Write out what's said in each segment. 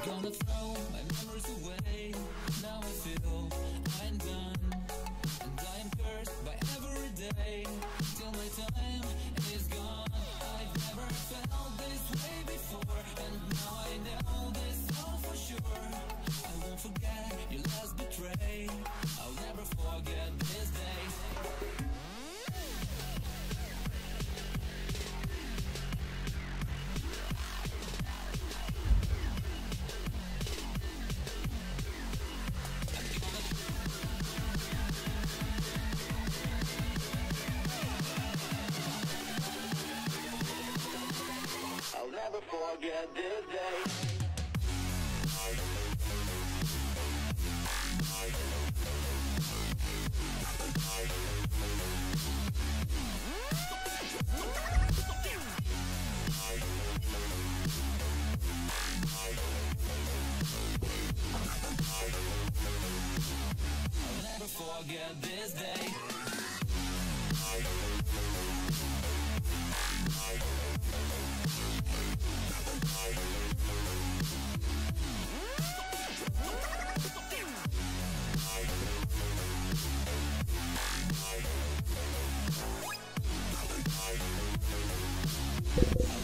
gonna throw my memories away. Now I feel I'm done, and I am cursed by every day till my time is gone. I've never felt this way before, and now I know this all for sure. I won't forget your last betray. I'll never forget this day. I'll never forget this day. I'll never forget this day. I'll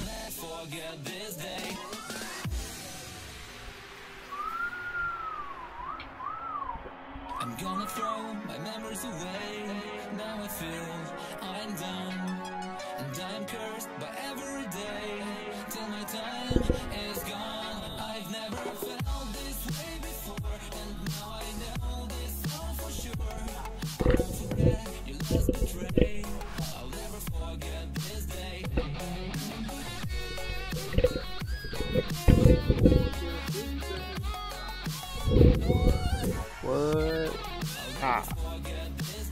never forget this day. I'm gonna throw my memories away. Now I feel I'm done, and I'm cursed by every day till my time is gone. I've never felt this way before, and now I know this all for sure. I won't forget your last betray. I'll never forget this day. What?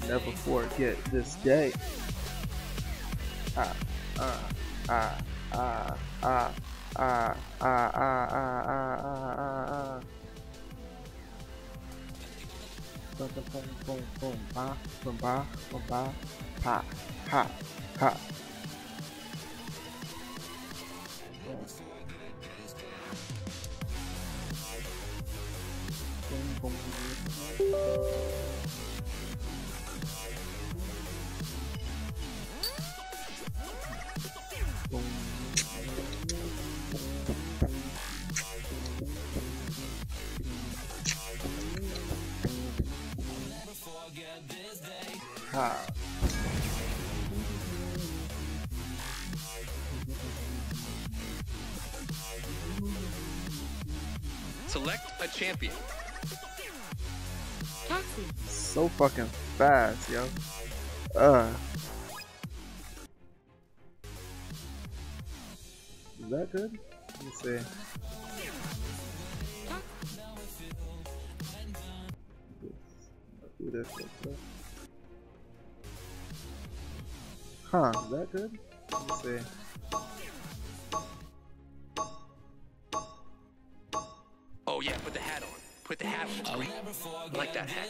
Never forget this day. Boom, boom, boom, boom, ba, boom, ba, boom, ba, ha, ha, ha. Boom, boom, ha. Select a champion. So fucking fast, yo. Is that good? Let me see. Let's do this real quick. Huh, is that good? Let me see. Oh yeah, put the hat on. Put the hat on the screen. I like that hat.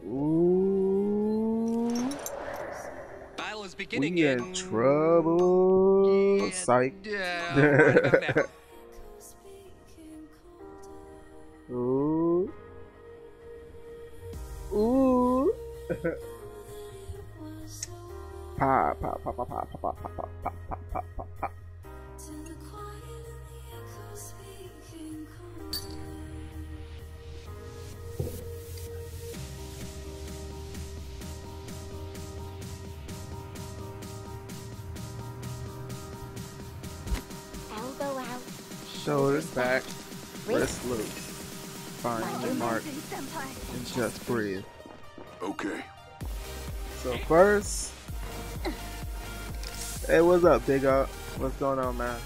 Ooh. Battle is beginning We in trouble. Yeah, Psych. Yeah, right about now. Ooh. Ooh. Pop, pop, pop, pop, pop, pop, pop, pop, pop, pop, pop, pop, pop. Elbow out. Shoulders back. Wrist loose. Find your mark and just breathe. Okay. So first, hey, what's up, Big Up? What's going on, man?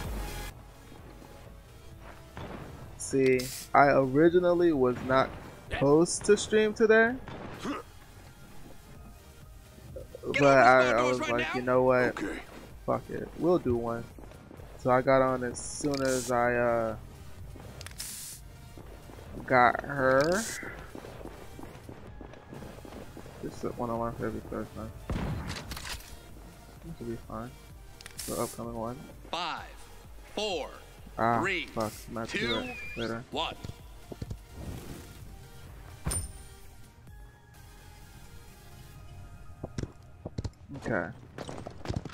See, I originally was not supposed to stream today, but I was like, you know what? Okay. Fuck it, we'll do one. So I got on as soon as I got her. Just one on one for every first, man. This will be fine. The upcoming one. 5, 4, Ah, 3, fuck. Might do 2, it later. 1. Okay.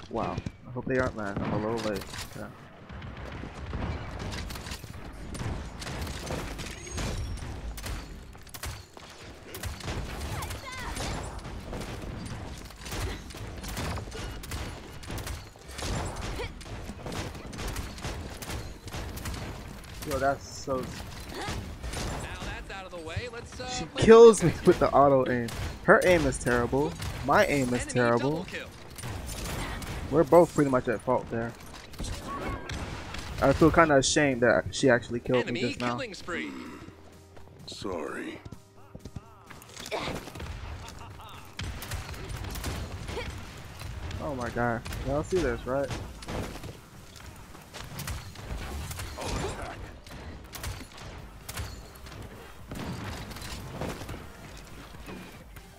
Wow. I hope they aren't mad. I'm a little late. Okay. Yo, that's so. Now that's out of the way. Let's She play kills the me with the auto aim. Her aim is terrible. My aim is enemy terrible. double kill. We're both pretty much at fault there. I feel kind of ashamed that she actually killed me Enemy just now. killing spree. Sorry. Oh my god. Y'all see this, right?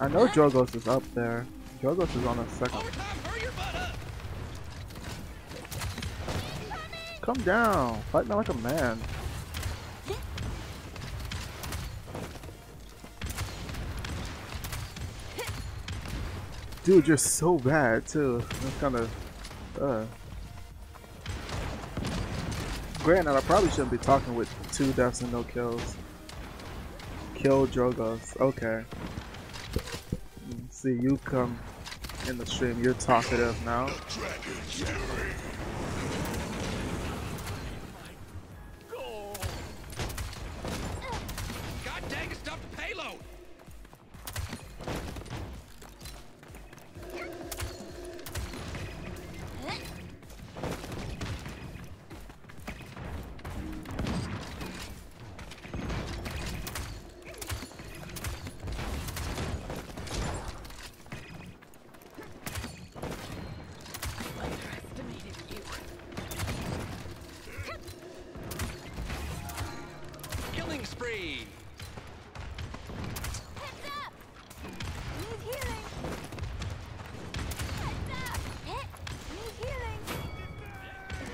I know Drogos is up there. Drogos is on a second. Overtime, hurry your butt up. Come down. Fight me like a man. Dude, you're so bad too. That's kind of. Granted, I probably shouldn't be talking with 2 deaths and no kills. Kill Drogos. Okay. See, you come in the stream. You're talkative now. God dang it, stop the payload. Killing spree. Heads up! Need healing. Heads up! Hit! Need healing.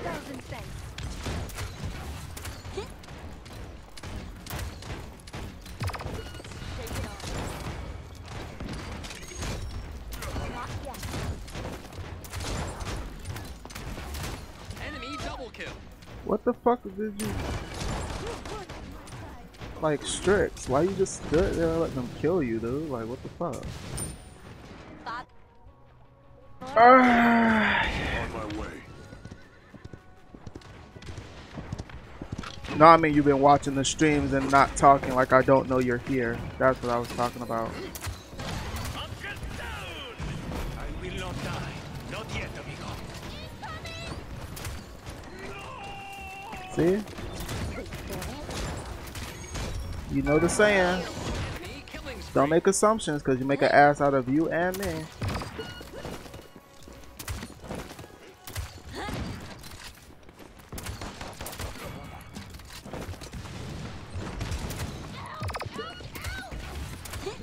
1,000 cents. Shake it off. Not yet. Enemy double kill. What the fuck did you like, Strix? Why you just stood there and let them kill you, dude? Like, what the fuck? Ah. On my way. No, I mean you've been watching the streams and not talking like I don't know you're here. That's what I was talking about. I will not die. Not yet, amigo. See? You know the saying. Enemy killing spree. Don't make assumptions because you make an ass out of you and me.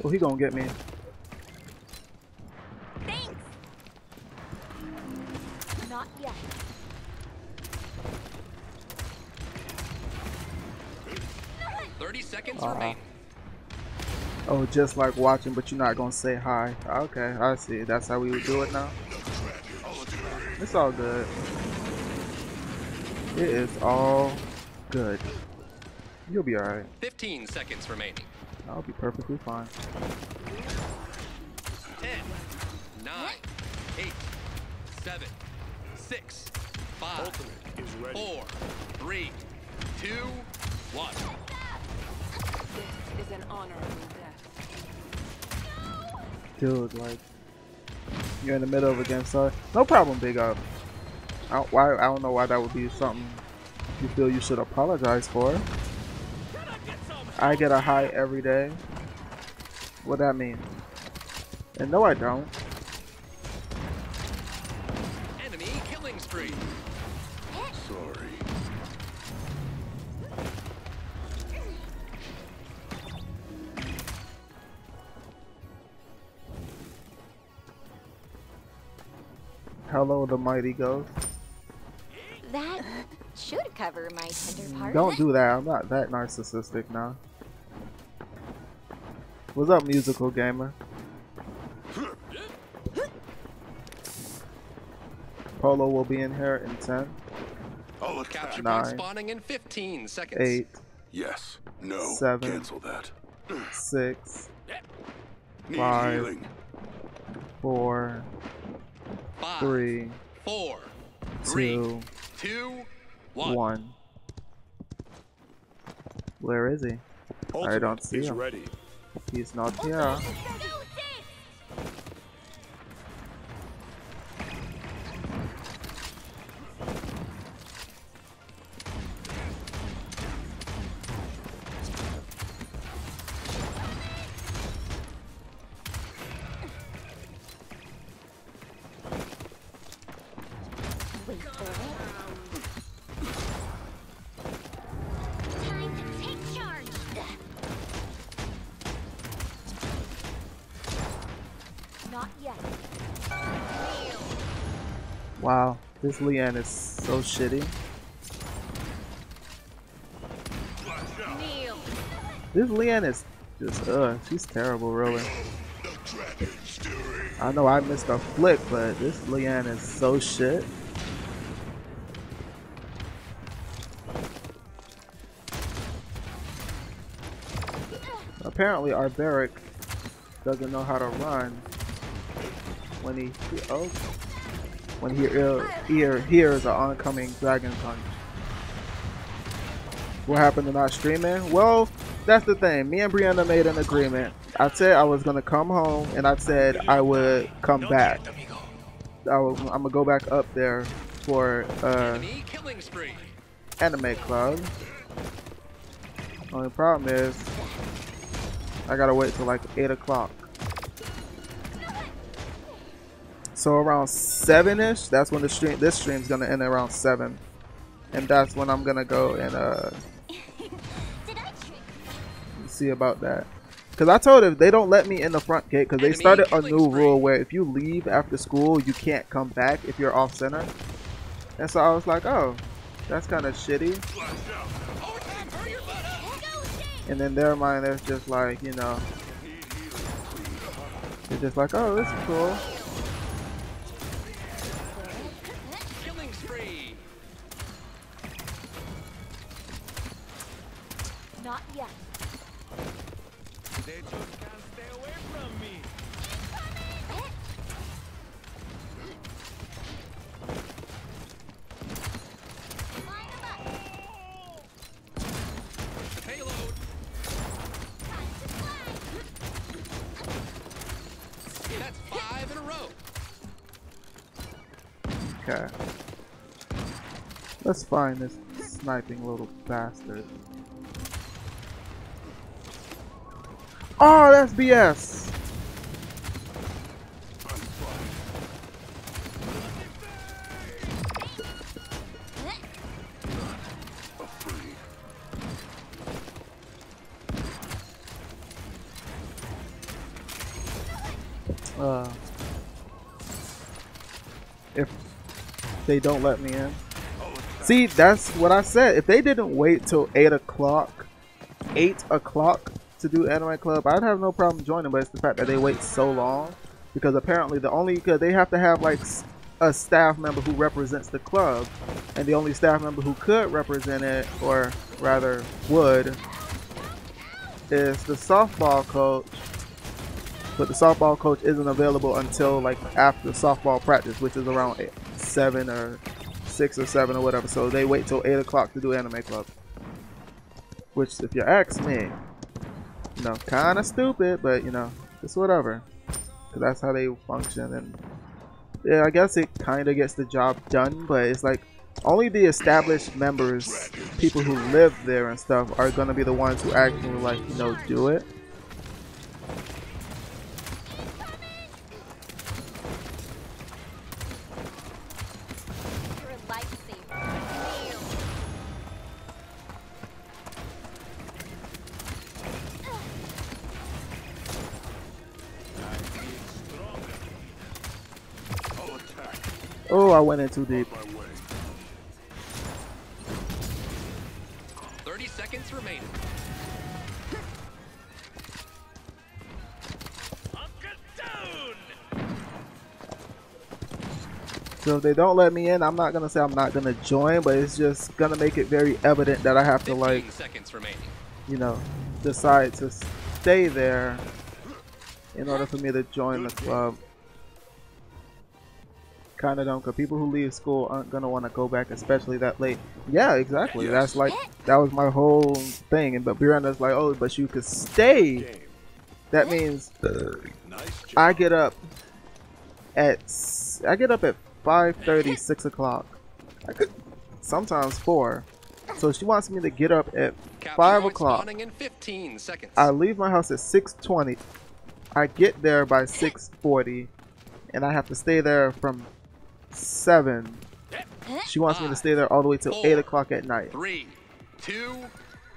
Oh, he gonna get me. Thanks! Not yet. Nice. 30 seconds remaining. Oh, just like watching, but you're not gonna say hi. Okay, I see. That's how we would do it now. It's all good. It is all good. You'll be alright. 15 seconds remaining. I'll be perfectly fine. 10, 9, 8, 7, 6, 5, 4, 3, 2, 1. This is an honorable death. Dude, like, you're in the middle of a game, so no problem, big up. I don't know why that would be something you feel you should apologize for. I get a high every day. What that mean? And no, I don't. Enemy killing spree. Sorry. Hello, the mighty ghost. That should cover my tender part. Don't do that. I'm not that narcissistic now. What's up, musical gamer? Polo will be in here in 10, I'll attack. Capture point 9, spawning in 15 seconds. 8, Yes. No. 7. Cancel that. 6, Need 5, healing. 4, 5, 3, 4, 2, 2, 1. 1. Where is he? I don't see him. Ready. He's not here. Wait for it. Time to take charge. Not yet. Wow, this Leanne is so shitty. Kneel. This Leanne is just, she's terrible, really. I know I missed a flick, but this Leanne is so shit. Apparently, our Barrack doesn't know how to run when he hears an oncoming dragon punch. What happened to not streaming? Well, that's the thing. Me and Brianna made an agreement. I said I was gonna come home, and I said I would come back. I'm gonna go back up there for Enemy killing spree. anime club. Only problem is I gotta wait till like 8 o'clock. So around 7ish, that's when this stream's gonna end around 7, and that's when I'm gonna go and see about that. Cause I told them they don't let me in the front gate because they started a new rule where if you leave after school, you can't come back if you're off center. And so I was like, oh, that's kind of shitty. And then their mind is just like, you know, they're just like, oh, this is cool. Killing spree. Not yet. They just can't stay away from me. Payload. That's 5 in a row. Okay. Let's find this sniping little bastard. Oh, that's BS. If they don't let me in. See, that's what I said. If they didn't wait till 8 o'clock to do anime club, I'd have no problem joining, but it's the fact that they wait so long, because apparently they have to have like a staff member who represents the club, and the only staff member who could represent it, or rather would, is the softball coach. But the softball coach isn't available until like after softball practice, which is around 7 or 6 or 7 or whatever. So they wait till 8 o'clock to do anime club, which, if you ask me, you know, kind of stupid, but you know, it's whatever, because that's how they function. And yeah, I guess it kind of gets the job done, but it's like only the established members, people who live there and stuff, are gonna be the ones who actually, like, you know, do it. Oh, I went in too deep. On my way. 30 seconds remaining. So if they don't let me in, I'm not gonna say I'm not gonna join, but it's just gonna make it very evident that I have to, 15 like, seconds remaining. you know, decide to stay there in order for me to join the club. Kind of dumb, because people who leave school aren't gonna want to go back, especially that late. Yeah, exactly. Yes. That's like, that was my whole thing. And but Miranda's like, oh, but you could stay. Game. That means Nice job. I get up at 5:30, 6 o'clock. I could sometimes 4. So she wants me to get up at Capture 5 point o'clock. spawning in 15 seconds. I leave my house at 6:20. I get there by 6:40, and I have to stay there from 7. She wants me to stay there all the way till 8 o'clock at night. 3, 2,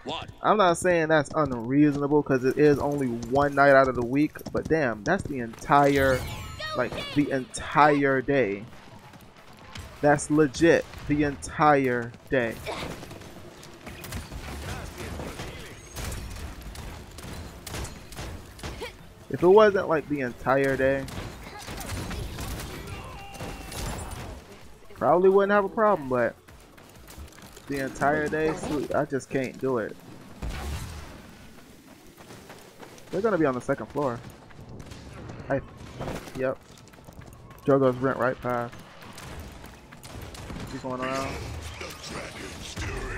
1. I'm not saying that's unreasonable because it is only one night out of the week, but damn, that's the entire, like, the entire day. That's legit, the entire day. If it wasn't like the entire day, probably wouldn't have a problem, but the entire day, sweet, I just can't do it. They're gonna be on the second floor. Yep. Drogo's rent right past. He's going around.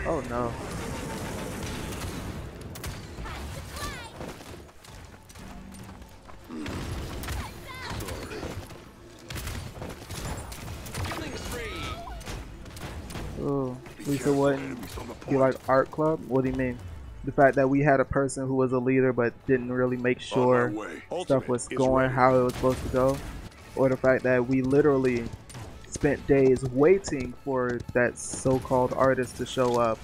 Oh no. Killing spree. Ooh. Lisa wouldn't Enemies on the be point. like art club? What do you mean? The fact that we had a person who was a leader but didn't really make sure On my way. stuff Ultimate was is going ready. how it was supposed to go? Or the fact that we literally spent days waiting for that so-called artist to show up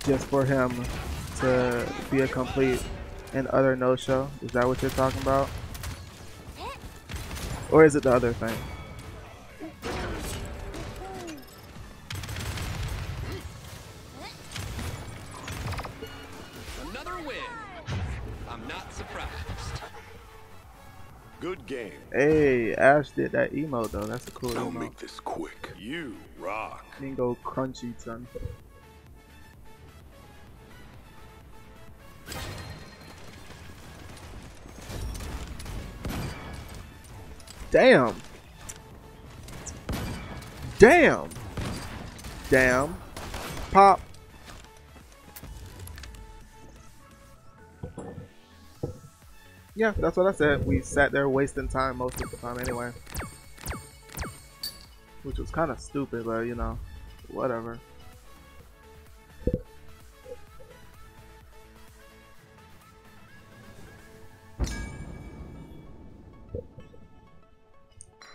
just for him to be a complete and utter no-show? Is that what you're talking about? Or is it the other thing? Another win. I'm not surprised. Good game. Hey, Ash did that emote though. That's a cool I'll emote. make this quick. You rock. You can go crunchy, son. Damn. Damn. Damn. Pop. Yeah, that's what I said. We sat there wasting time most of the time anyway. Which was kind of stupid, but you know, whatever.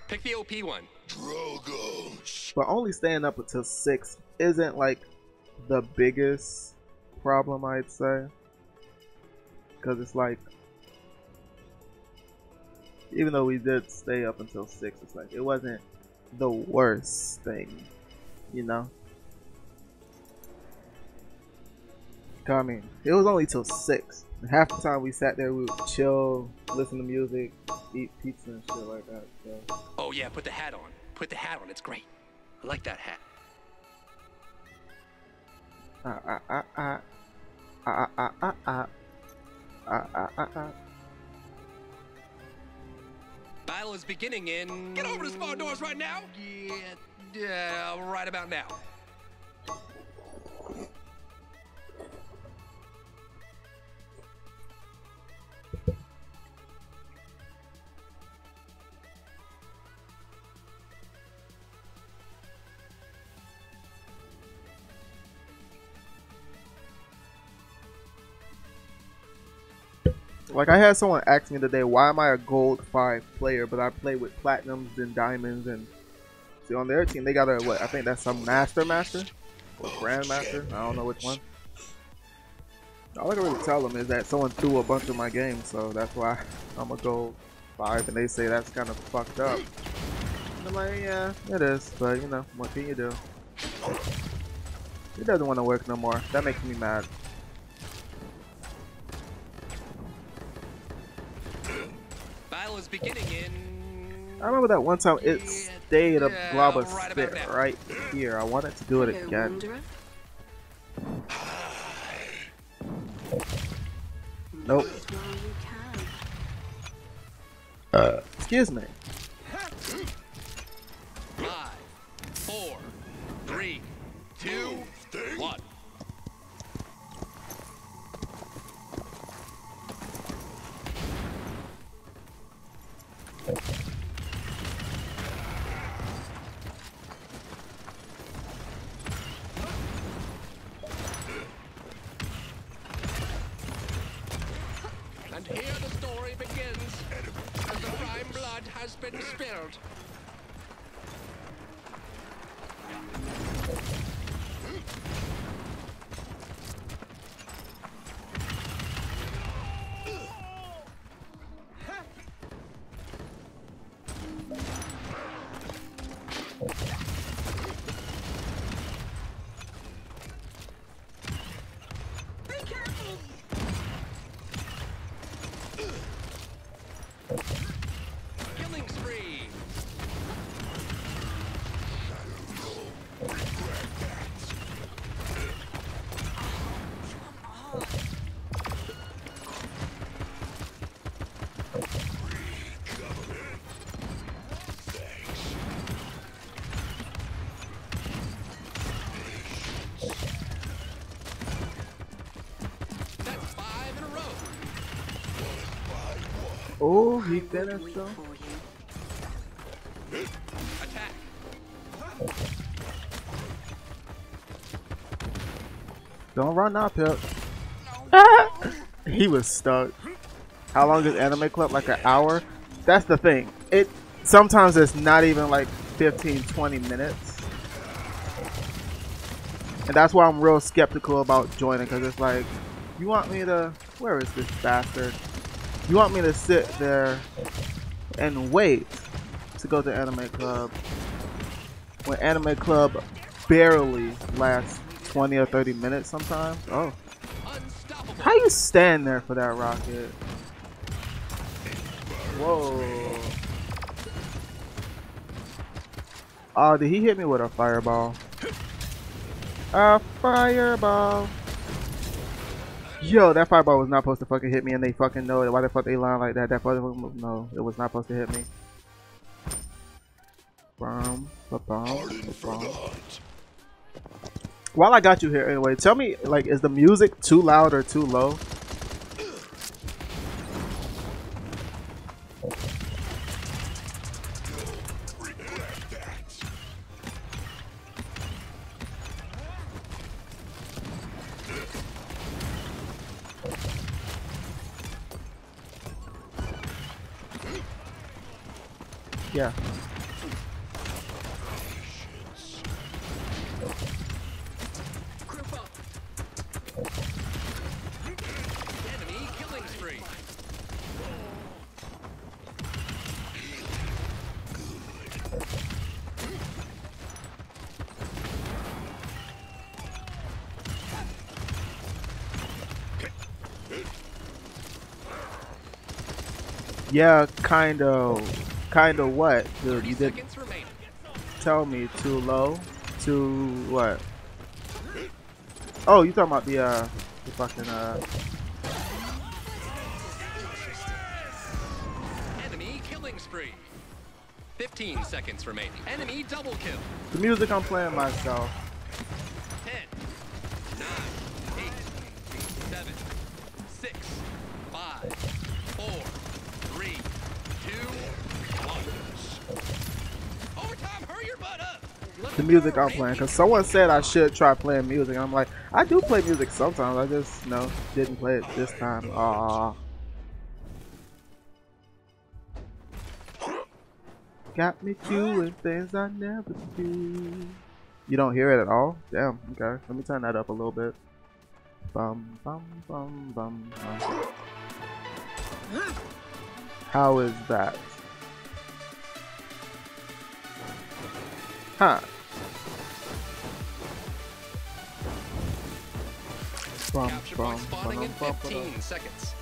Pick the OP one. But only staying up until 6 isn't like the biggest problem, I'd say. Because it's like, even though we did stay up until 6, it's like, it wasn't the worst thing, you know? I mean, it was only till 6. Half the time we sat there, we would chill, listen to music, eat pizza and shit like that. So. Oh yeah, put the hat on. Put the hat on. It's great. I like that hat. Battle is beginning in. Get over the spawn doors right now. Yeah, right about now. Like, I had someone ask me today, why am I a gold 5 player, but I play with platinums and diamonds, and see, on their team they got a, what, I think that's some master or grandmaster, I don't know which one. All I can really tell them is that someone threw a bunch of my games, so that's why I'm a gold 5, and they say that's kind of fucked up. I'm like, yeah, it is, but you know, what can you do? It doesn't want to work no more. That makes me mad. Battle is beginning in. I remember that one time it stayed a blob of right spit about now. right here. I wanted to do it Hello, again. wanderer. Nope. Might while you can. Excuse me. 5, 4, 3, 2, 1. And here the story begins, as the prime blood has been spilled. Killing spree. That's 5 in a row. Oh, he I would finished wait though. for you. Attack. Don't run now, Pip. He was stuck. How long is anime club? Like an hour? That's the thing. It sometimes it's not even like 15-20 minutes. And that's why I'm real skeptical about joining, because it's like, you want me to, where is this bastard? You want me to sit there and wait to go to anime club when anime club barely lasts 20 or 30 minutes sometimes? Oh. Unstoppable. How you stand there for that rocket? Whoa. Oh, did he hit me with a fireball? A fireball. Yo, that fireball was not supposed to fucking hit me, and they fucking know it. Why the fuck they lying like that? That fucking no, it was not supposed to hit me. While I got you here, anyway, tell me, like, is the music too loud or too low? Yeah. Group up. Enemy killing spree. Yeah, kinda what, dude? 30 You did seconds remaining. tell me too low. Too what? Oh, you talking about the fucking Enemy killing spree. 15 seconds remaining. Enemy double kill. the music I'm playing myself. 10, 9, 8, 7, 6, 5, 4, 3, 2, 1. Overtime, hurry your butt up. Let The them music go, I'm playing, Randy. because someone said I should try playing music, and I'm like, I do play music sometimes. I just didn't play it this time. Aww. Got me doing things I never do. You don't hear it at all? Damn. Okay, let me turn that up a little bit. Bum bum bum bum bum. How is that? Huh. Bum, Capture bum, point spawning in bum, 15 seconds.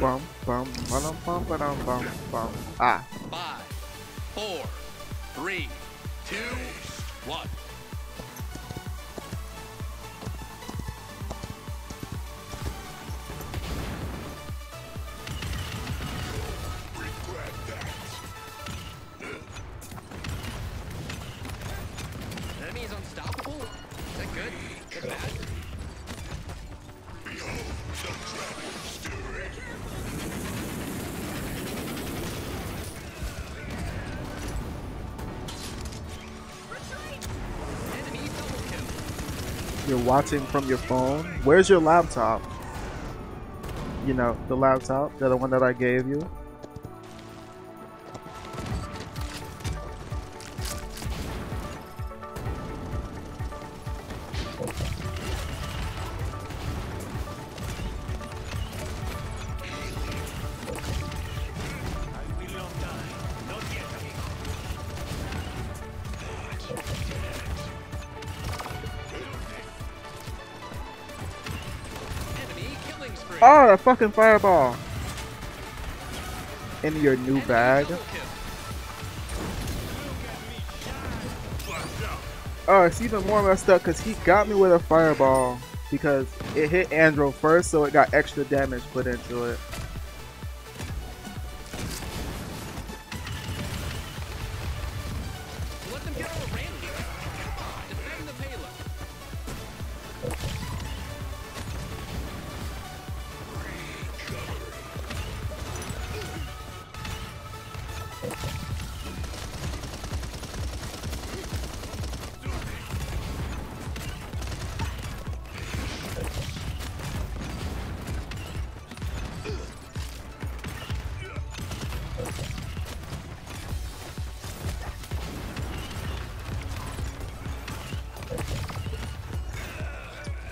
bum, bum, bum, bum, bum, bum, bum. Ah. 5, 4, 3, 2, 1. Enemy is unstoppable? Is that good? Is that bad? Enemy double kill. You're watching from your phone. Where's your laptop? You know, the laptop, the one that I gave you. Enemy killing spree. Oh, the fucking fireball! In your new bag. Double kill. Oh, it's even more messed up because he got me with a fireball because it hit Andro first, so it got extra damage put into it. Let them get all around you. Defend the payload.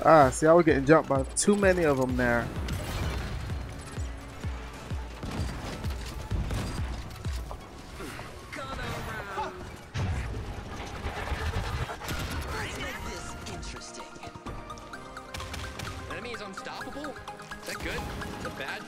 Ah, see, I was getting jumped by too many of them there. Enemy is unstoppable? Is that good? Is that bad?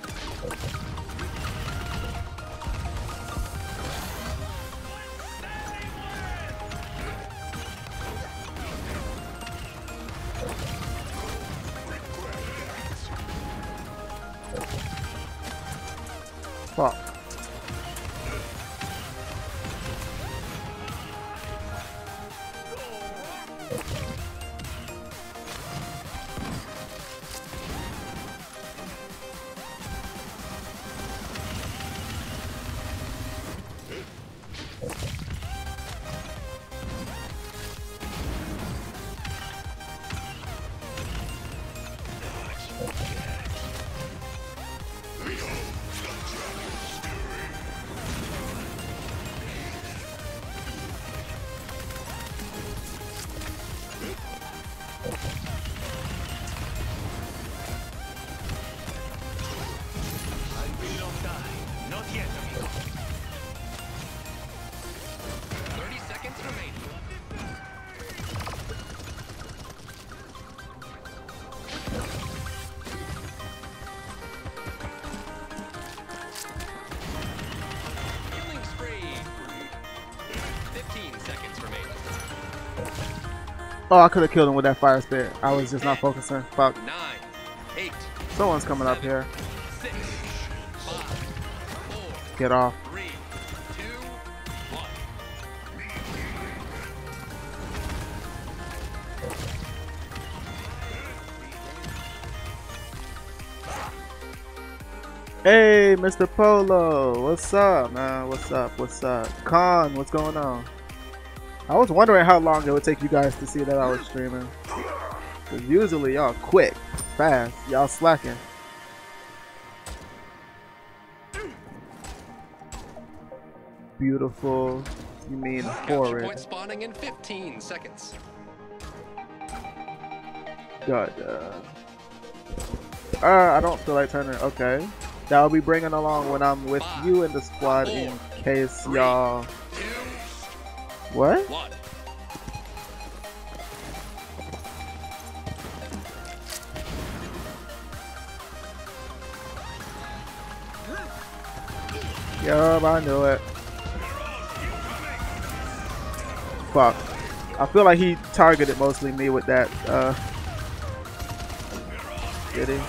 Fuck. Not yet, amigo. 30 seconds remaining. Killing spree. 15 seconds remaining. Oh, I could have killed him with that fire spit. I was just not focusing. Fuck. 9, 8, Someone's coming up here. 6, 5, 4, Get off. 3, 2, 1. Hey, Mr. Polo. What's up, man? What's up? What's up? Khan, what's going on? I was wondering how long it would take you guys to see that I was streaming. 'Cause usually y'all quick, fast. Y'all slacking. Beautiful. You mean Capture horrid. point spawning in 15 seconds. God. I don't feel like turning. Okay. that I'll be bringing along when I'm with you in the squad in case y'all. What? 1. Yup, I knew it. Fuck. I feel like he targeted mostly me with that. Did he?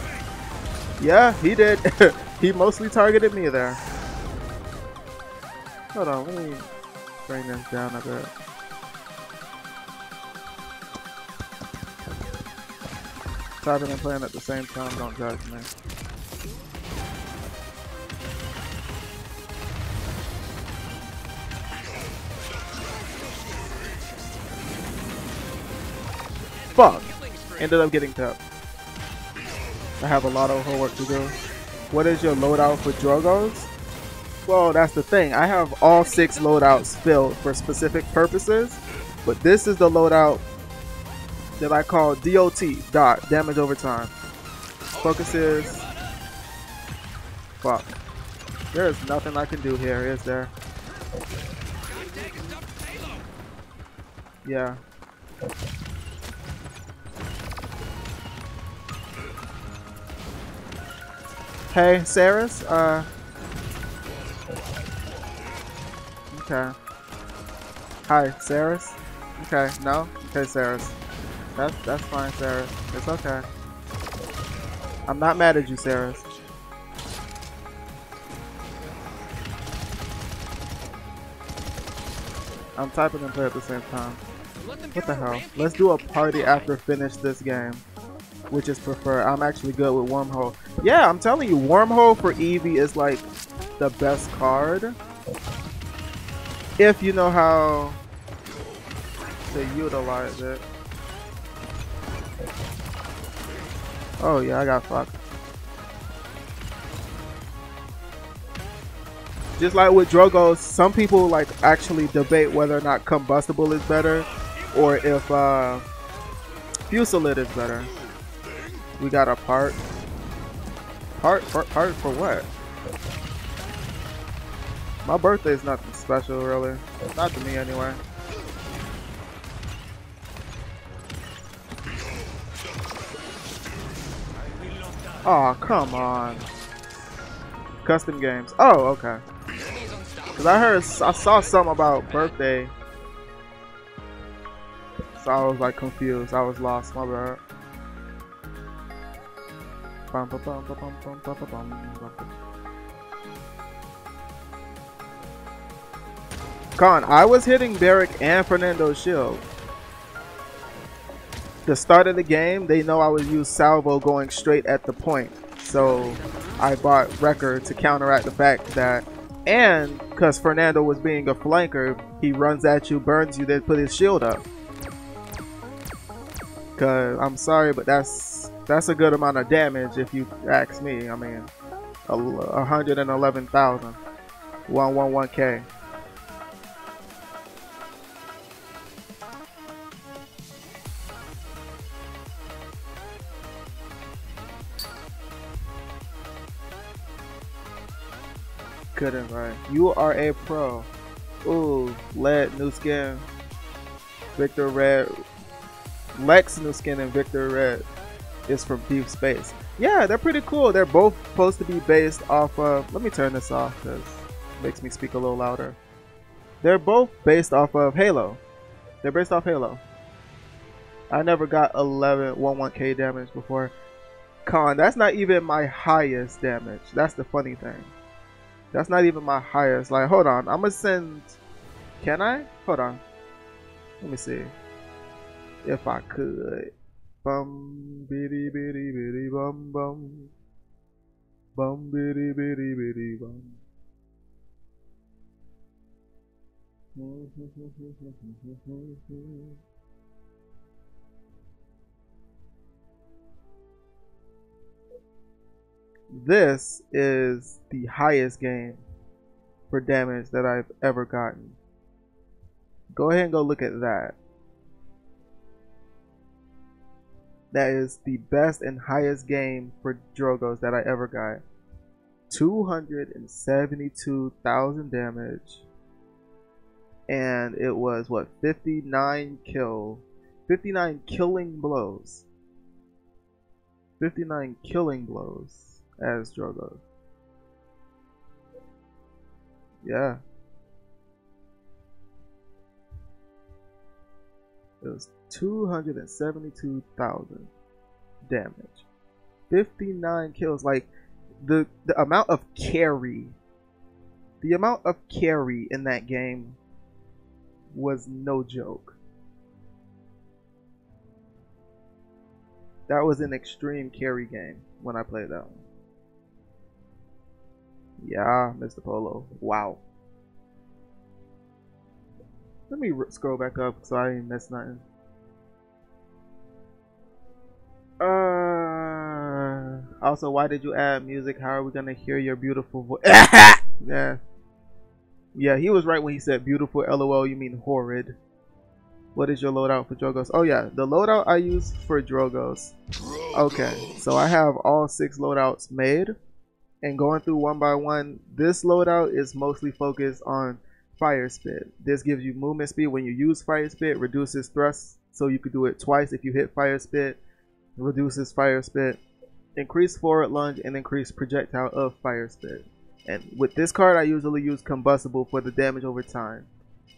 Yeah, he did. He mostly targeted me there. Hold on, let me bring this down a bit. Typing and playing at the same time, don't judge me. Fuck! Ended up getting tapped. I have a lot of homework to do. What is your loadout for Drogos? Well, that's the thing. I have all 6 loadouts filled for specific purposes, but this is the loadout that I call DOT, damage over time. Focuses. Fuck. There is nothing I can do here, is there? Yeah. Hey, Saris. Okay. Hi, Saris. Okay, no? Okay, Saris. That's fine, Saris. It's okay. I'm not mad at you, Saris. I'm typing and play at the same time. What the hell? Let's do a party after finish this game. Which is preferred. I'm actually good with Wormhole. Yeah, I'm telling you, Wormhole for Eevee is like the best card. If you know how to utilize it. Oh yeah, I got fucked. Just like with Drogos, some people like actually debate whether or not Combustible is better or if Fusillade is better. We got a part. Part for what? My birthday is nothing special, really. Not to me, anyway. Oh, come on. Custom games. Oh, okay. Cause I saw something about birthday. So I was like confused. I was lost. My bad. Con, I was hitting Barrick and Fernando's shield. The start of the game, they know I would use salvo going straight at the point. So I bought Wrecker to counteract the fact that, and because Fernando was being a flanker, he runs at you, burns you, then put his shield up. Cause I'm sorry, but that's a good amount of damage if you ask me. I mean, 111,000, 111K. Couldn't right. You are a pro. Ooh, lead, new skin. Victor Red. Lex new skin and Victor Red is from Deep Space. Yeah, they're pretty cool. They're both supposed to be based off of. Let me turn this off because it makes me speak a little louder. They're both based off of Halo. They're based off Halo. I never got 11K damage before. Con, that's not even my highest damage. That's the funny thing. That's not even my highest. Like, hold on. I'm gonna send. Can I? Hold on. Let me see. If I could. Bum bitty bitty bitty bum bum. Bum bitty bitty bitty bum. This is the highest game for damage that I've ever gotten. Go ahead and go look at that. That is the best and highest game for Drogos that I ever got. 272,000 damage. And it was what, 59 killing blows. 59 killing blows as Drogo. Yeah. It was 272,000 damage. 59 kills. Like the amount of carry. The amount of carry in that game was no joke. That was an extreme carry game when I played that one. Yeah, Mr. Polo. Wow. Let me scroll back up so I ain't missed nothing. Also, why did you add music? How are we gonna hear your beautiful voice? Yeah. Yeah, he was right when he said beautiful. LOL, you mean horrid. What is your loadout for Drogos? Oh yeah, the loadout I use for Drogos. Okay, so I have all 6 loadouts made. And going through one by one, this loadout is mostly focused on fire spit. This gives you movement speed when you use fire spit, reduces thrust, so you could do it twice if you hit fire spit, reduces fire spit, increase forward lunge, and increase projectile of fire spit. And with this card, I usually use combustible for the damage over time.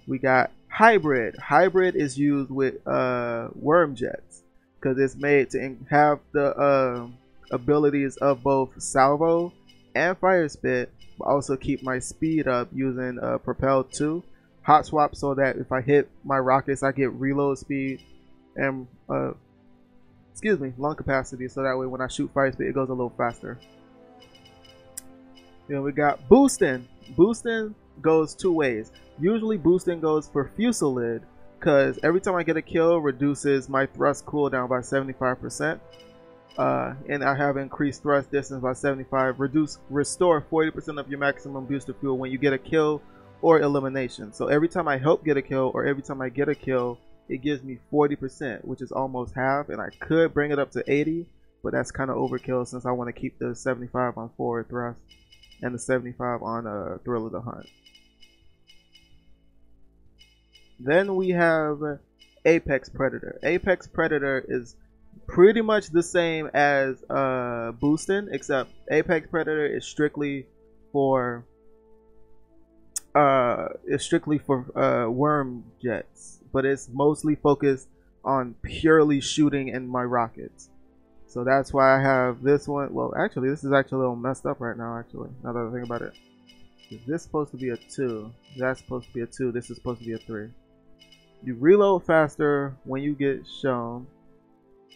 We got hybrid. Hybrid is used with worm jets because it's made to have the abilities of both salvo and fire spit, but also keep my speed up using propel 2 hot swap, so that if I hit my rockets I get reload speed and lung capacity, so that way when I shoot fire spit it goes a little faster. Then we got boosting. Boosting goes 2 ways. Usually boosting goes for Fusillade because every time I get a kill reduces my thrust cooldown by 75%. And I have increased thrust distance by 75. Restore 40% of your maximum booster fuel when you get a kill or elimination. So every time I help get a kill or every time I get a kill, it gives me 40%, which is almost half. And I could bring it up to 80, but that's kind of overkill since I want to keep the 75 on forward thrust and the 75 on Thrill of the Hunt. Then we have Apex Predator. Apex Predator is pretty much the same as boosting, except Apex Predator is strictly for worm jets, but it's mostly focused on purely shooting in my rockets. So that's why I have this one. Well, actually, this is actually a little messed up right now. Actually, now that I think about it, is this supposed to be a 2? That's supposed to be a 2. This is supposed to be a 3. You reload faster when you get shown.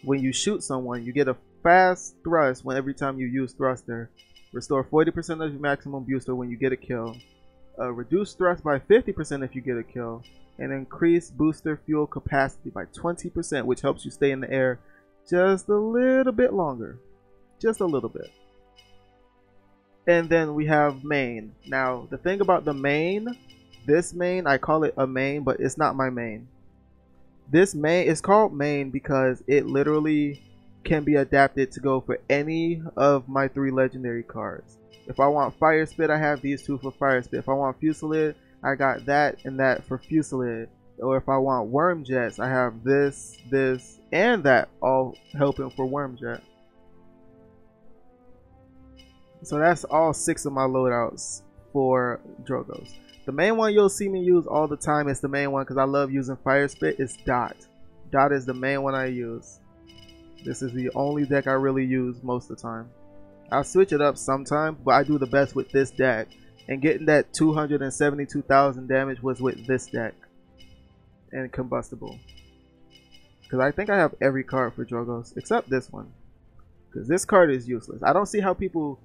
When you shoot someone, you get a fast thrust every time you use thruster. Restore 40% of your maximum booster when you get a kill. Reduce thrust by 50% if you get a kill. And increase booster fuel capacity by 20%, which helps you stay in the air just a little bit longer. Just a little bit. And then we have main. Now, the thing about the main, this main, I call it a main, but it's not my main. This main is called main because it literally can be adapted to go for any of my 3 legendary cards. If I want fire spit, I have these 2 for fire spit. If I want Fusillade, I got that and that for Fusillade. Or if I want worm jets, I have this, this, and that, all helping for worm jet. So that's all 6 of my loadouts for Drogos. The main one you'll see me use all the time is the main one because I love using fire spit. It's Dot. Dot is the main one I use. This is the only deck I really use most of the time. I'll switch it up sometimes, but I do the best with this deck. And getting that 272,000 damage was with this deck. And combustible. Because I think I have every card for Drogos except this one. Because this card is useless. I don't see how people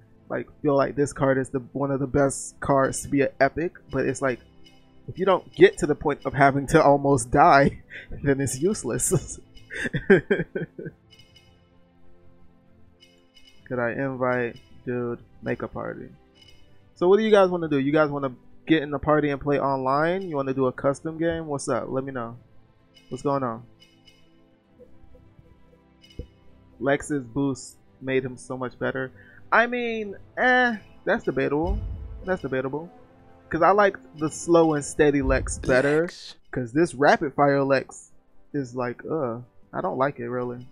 feel like this card is one of the best cards to be an epic, but it's like if you don't get to the point of having to almost die, then it's useless. Could I invite dude make a party? So what do you guys want to do? You guys want to get in the party and play online? You want to do a custom game? What's up? Let me know. What's going on? Lex's boost made him so much better. I mean, That's debatable. That's debatable. Because I like the slow and steady Lex better. Because this rapid fire Lex is like, I don't like it really.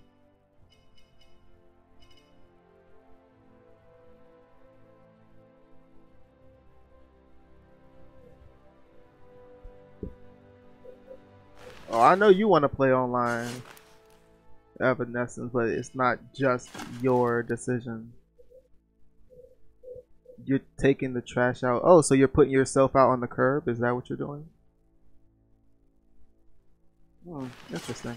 Oh, I know you want to play online, Evanescence, but it's not just your decision. You're taking the trash out. Oh, so you're putting yourself out on the curb? Is that what you're doing? Interesting.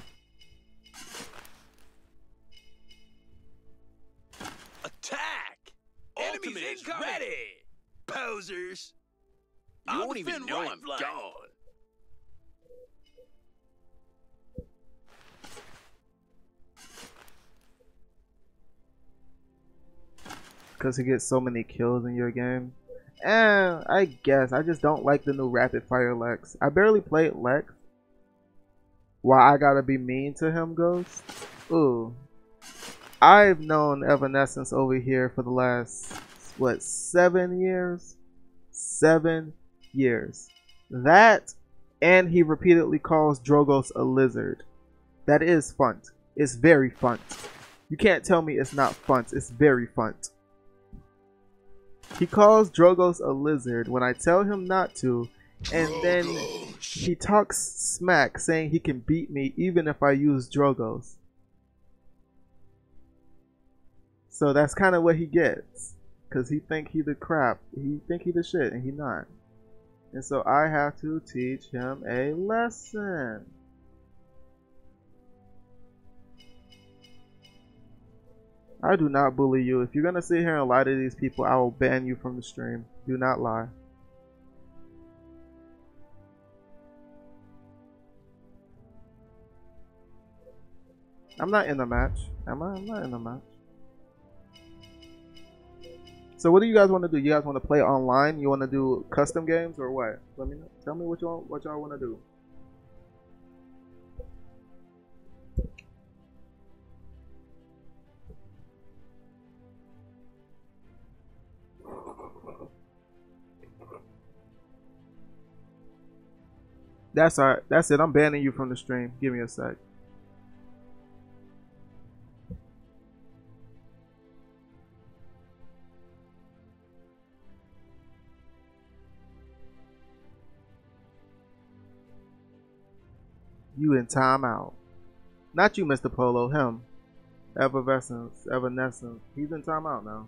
Attack! Enemies incoming! Ready! Posers! You won't even know I'm gone. Because he gets so many kills in your game. I guess I just don't like the new rapid fire Lex. I barely played Lex. Why I gotta be mean to him, Ghost? Ooh. I've known Evanescence over here for the last, what, 7 years? 7 years. That, and he repeatedly calls Drogos a lizard. That is fun. It's very fun. You can't tell me it's not fun. It's very fun. He calls Drogos a lizard when I tell him not to, and then he talks smack saying he can beat me even if I use Drogos. So that's kind of what he gets, because he think he the crap. He think he the shit, and he not. And so I have to teach him a lesson. I do not bully you. If you're gonna sit here and lie to these people, I will ban you from the stream. Do not lie. I'm not in the match. Am I? I'm not in the match. So what do you guys want to do? You guys want to play online? You want to do custom games or what? Let me know. Tell me what y'all want to do. That's alright. That's it. I'm banning you from the stream. Give me a sec. You in timeout. Not you, Mr. Polo. Him. Evanescence. He's in timeout now.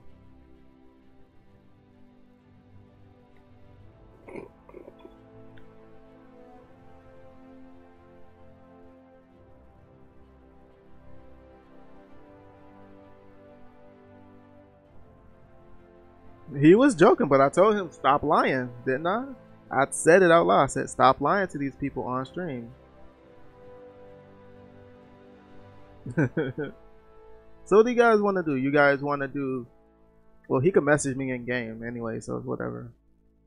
He was joking, but I told him stop lying, didn't I? I said it out loud. I said stop lying to these people on stream. So what do you guys want to do? You guys want to do... Well, he can message me in game anyway, so it's whatever.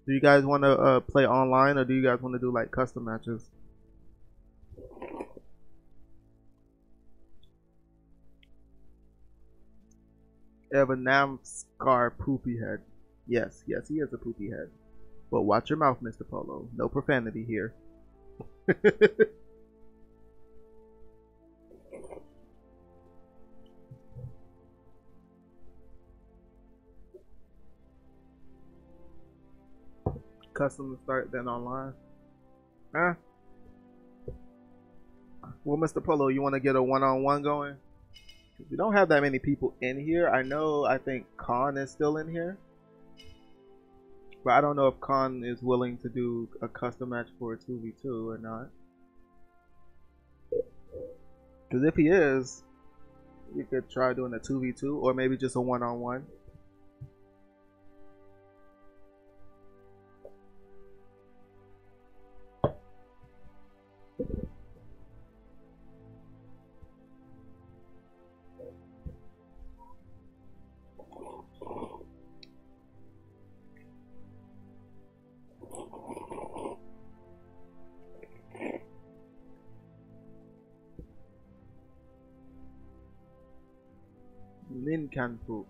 Do you guys want to play online, or do you guys want to do like custom matches? Evanamskar poopy head. Yes, he has a poopy head. But watch your mouth, Mr. Polo. No profanity here. Custom start, then online. Huh? Well, Mr. Polo, you want to get a one-on-one going? We don't have that many people in here. I think Khan is still in here. But I don't know if Khan is willing to do a custom match for a 2v2 or not. Because if he is, we could try doing a 2v2 or maybe just a one-on-one. Ninkanfu.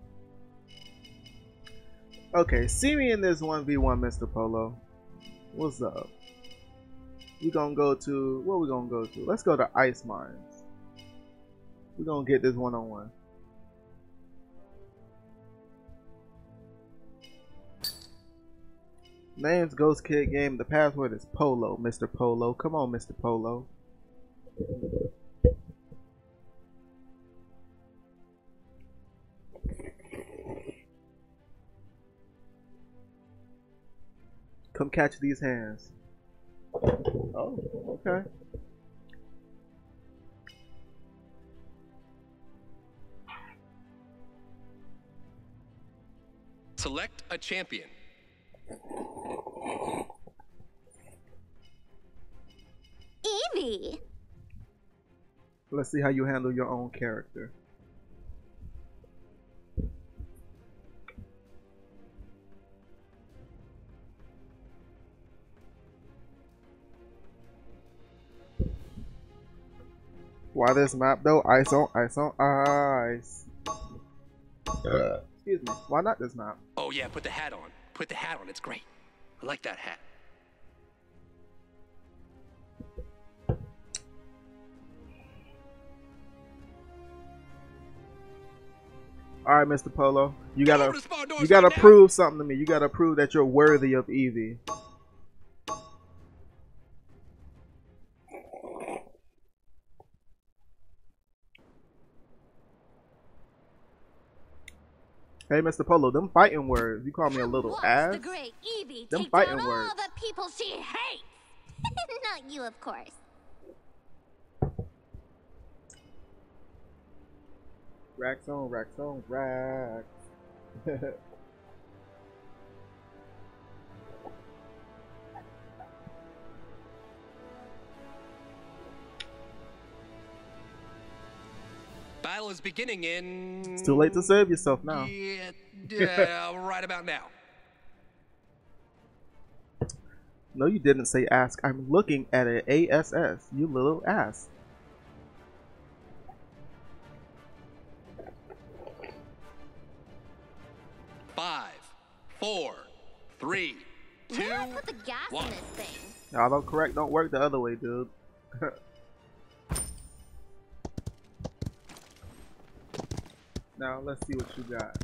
Okay, see me in this 1v1, Mr. Polo. What's up? We gonna go to, what we gonna go to? Let's go to Ice Mines. We gonna get this one-on-one. Name's Ghost Kid Game. The password is Polo, Mr. Polo. Come on, Mr. Polo. Come catch these hands. Oh, okay. Select a champion. Evie! Let's see how you handle your own character. Why this map though? Ice on ice. Excuse me. Why not this map? Oh yeah, put the hat on. Put the hat on, it's great. I like that hat. Alright, Mr. Polo. You gotta right prove something to me. You gotta prove that you're worthy of Evie. Hey, Mr. Polo, them fighting words. You call me a little ass? The great Evie Them takes fighting on words. all the people she hates. Not you, of course. Racks on, racks. Battle is beginning in... It's too late to save yourself now. Yeah, right about now. No, you didn't say ask. I'm looking at an ASS, you little ass. Five, 4, 3, 2, Where do I put the gas 1. in this thing? Autocorrect don't work the other way, dude. Now let's see what you got.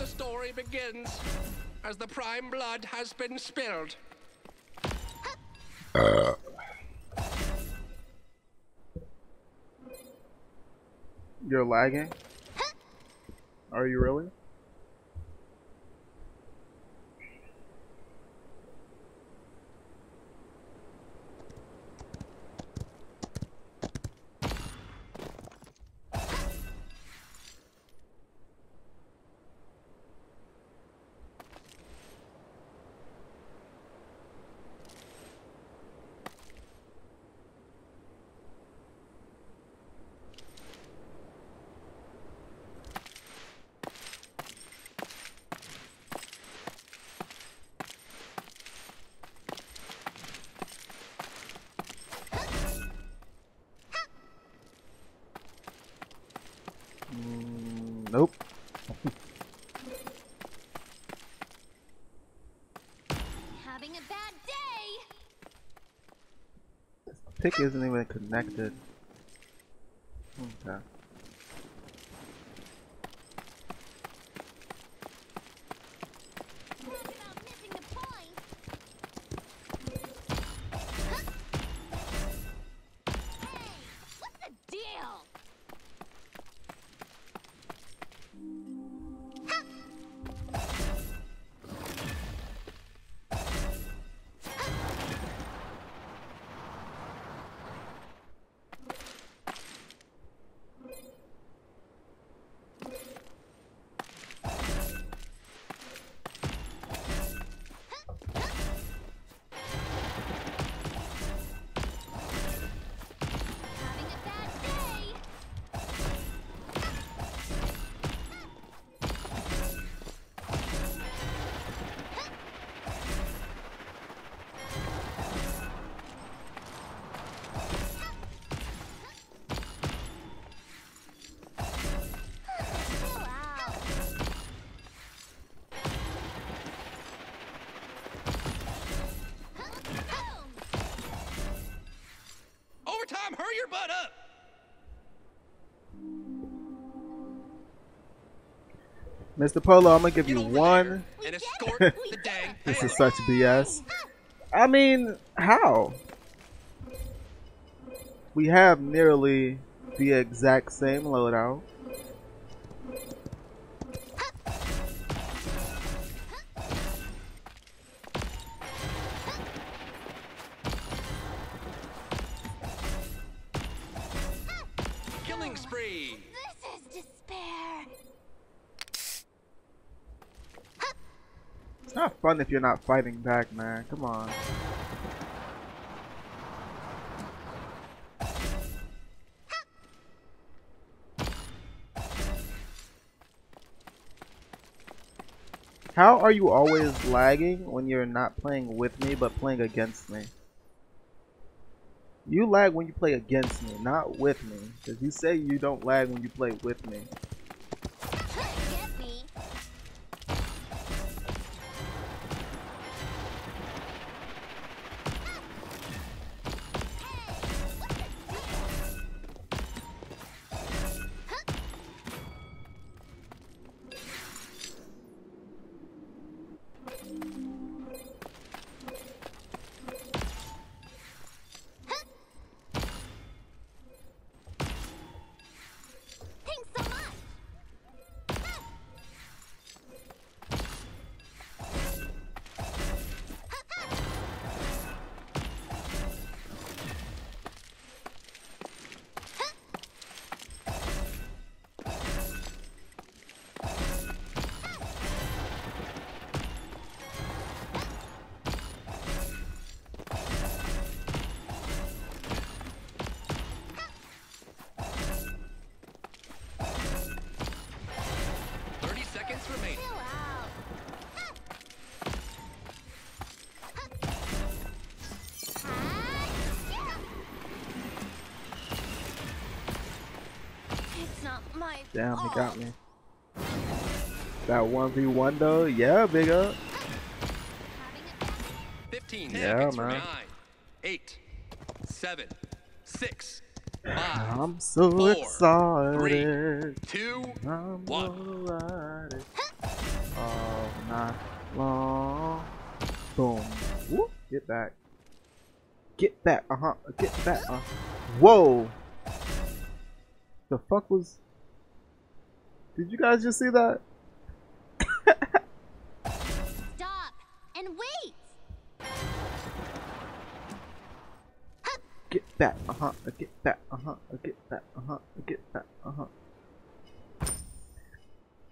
Story begins as the prime blood has been spilled. You're lagging? Are you really? Nope. Having a bad day. This pick isn't even connected. Okay. Talk about missing the point. Hey, what's Mr. Polo, I'm gonna give Get you over one. there and escort the dang This is payload. such BS. I mean, how? We have nearly the exact same loadout. Killing spree. This is despair. It's not fun if you're not fighting back, man. Come on. How are you always lagging when you're not playing with me but playing against me? You lag when you play against me, not with me. Because you say you don't lag when you play with me. Get me. Thanks so much. Remaining. Chill out. It's not my Damn, he got fault. me. That 1v1 though, yeah, big up. Having it back. 15 Yeah, seconds. man. 9, 8, 7, 6, 5, I'm so 4, excited. 2, I'm 1. gonna ride it all night long. Boom. Whoop. Get back. Get back. Get back. Whoa. The fuck was... Did you guys just see that? Stop and wait. Get back. Get back. Get back. Get back.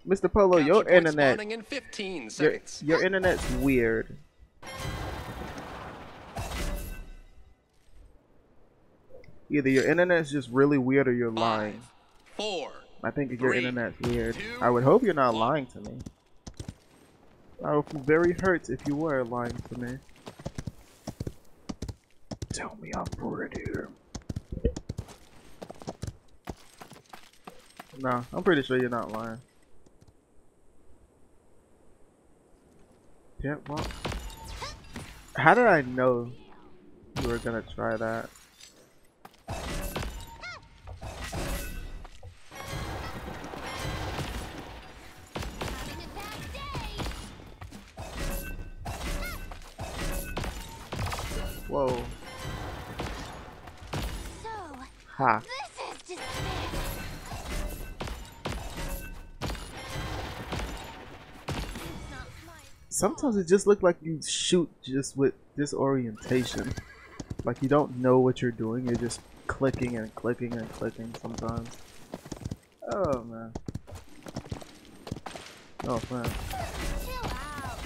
Mr. Polo, Capture your point internet... spawning in 15 seconds. Your internet's weird. Either your internet's just really weird or you're 5, lying. 4. I think your 3, internet's weird. 2, I would hope you're not 1. lying to me. I would feel very hurt if you were lying to me. Tell me I'm pretty. No, I'm pretty sure you're not lying. Yeah, well, how did I know you were gonna try that? Having a bad day. Whoa. So, Ha. this is despair. It's not my Sometimes it just looks like you shoot just with disorientation. Like you don't know what you're doing, you're just clicking and clicking and clicking sometimes. Oh man. Oh man. chill out.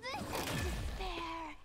This is despair.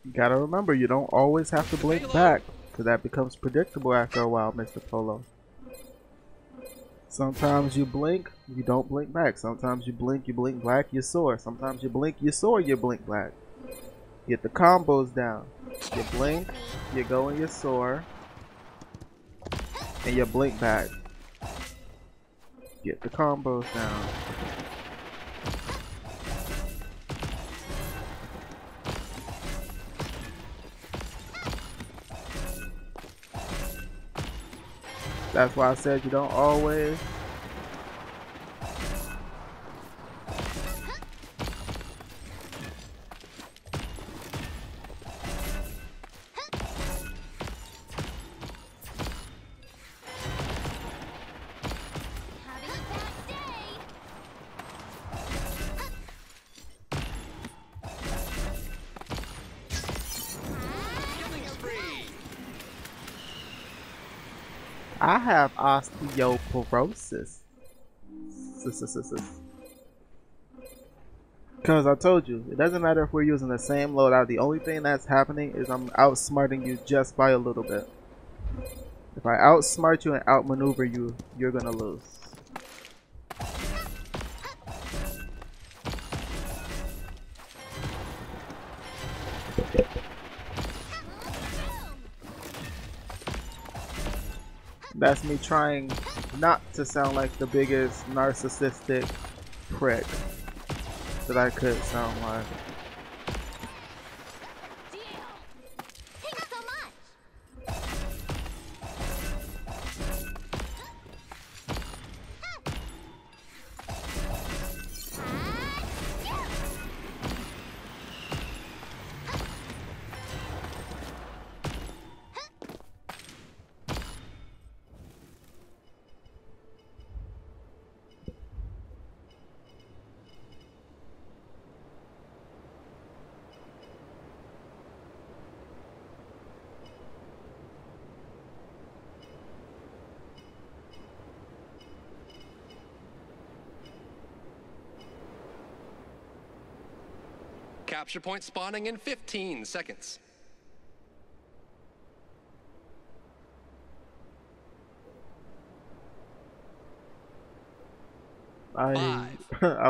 You gotta remember, you don't always have to blink back, because that becomes predictable after a while, Mr. Polo. Sometimes you blink, you don't blink back. Sometimes you blink black, you soar. Sometimes you blink, you soar, you blink black. Get the combos down. You blink, you go and you soar, and you blink back. Get the combos down. That's why I said you don't always. I have osteoporosis. Because I told you, it doesn't matter if we're using the same loadout. The only thing that's happening is I'm outsmarting you just by a little bit. If I outsmart you and outmaneuver you, you're gonna lose. That's me trying not to sound like the biggest narcissistic prick that I could sound like. Capture point spawning in 15 seconds. I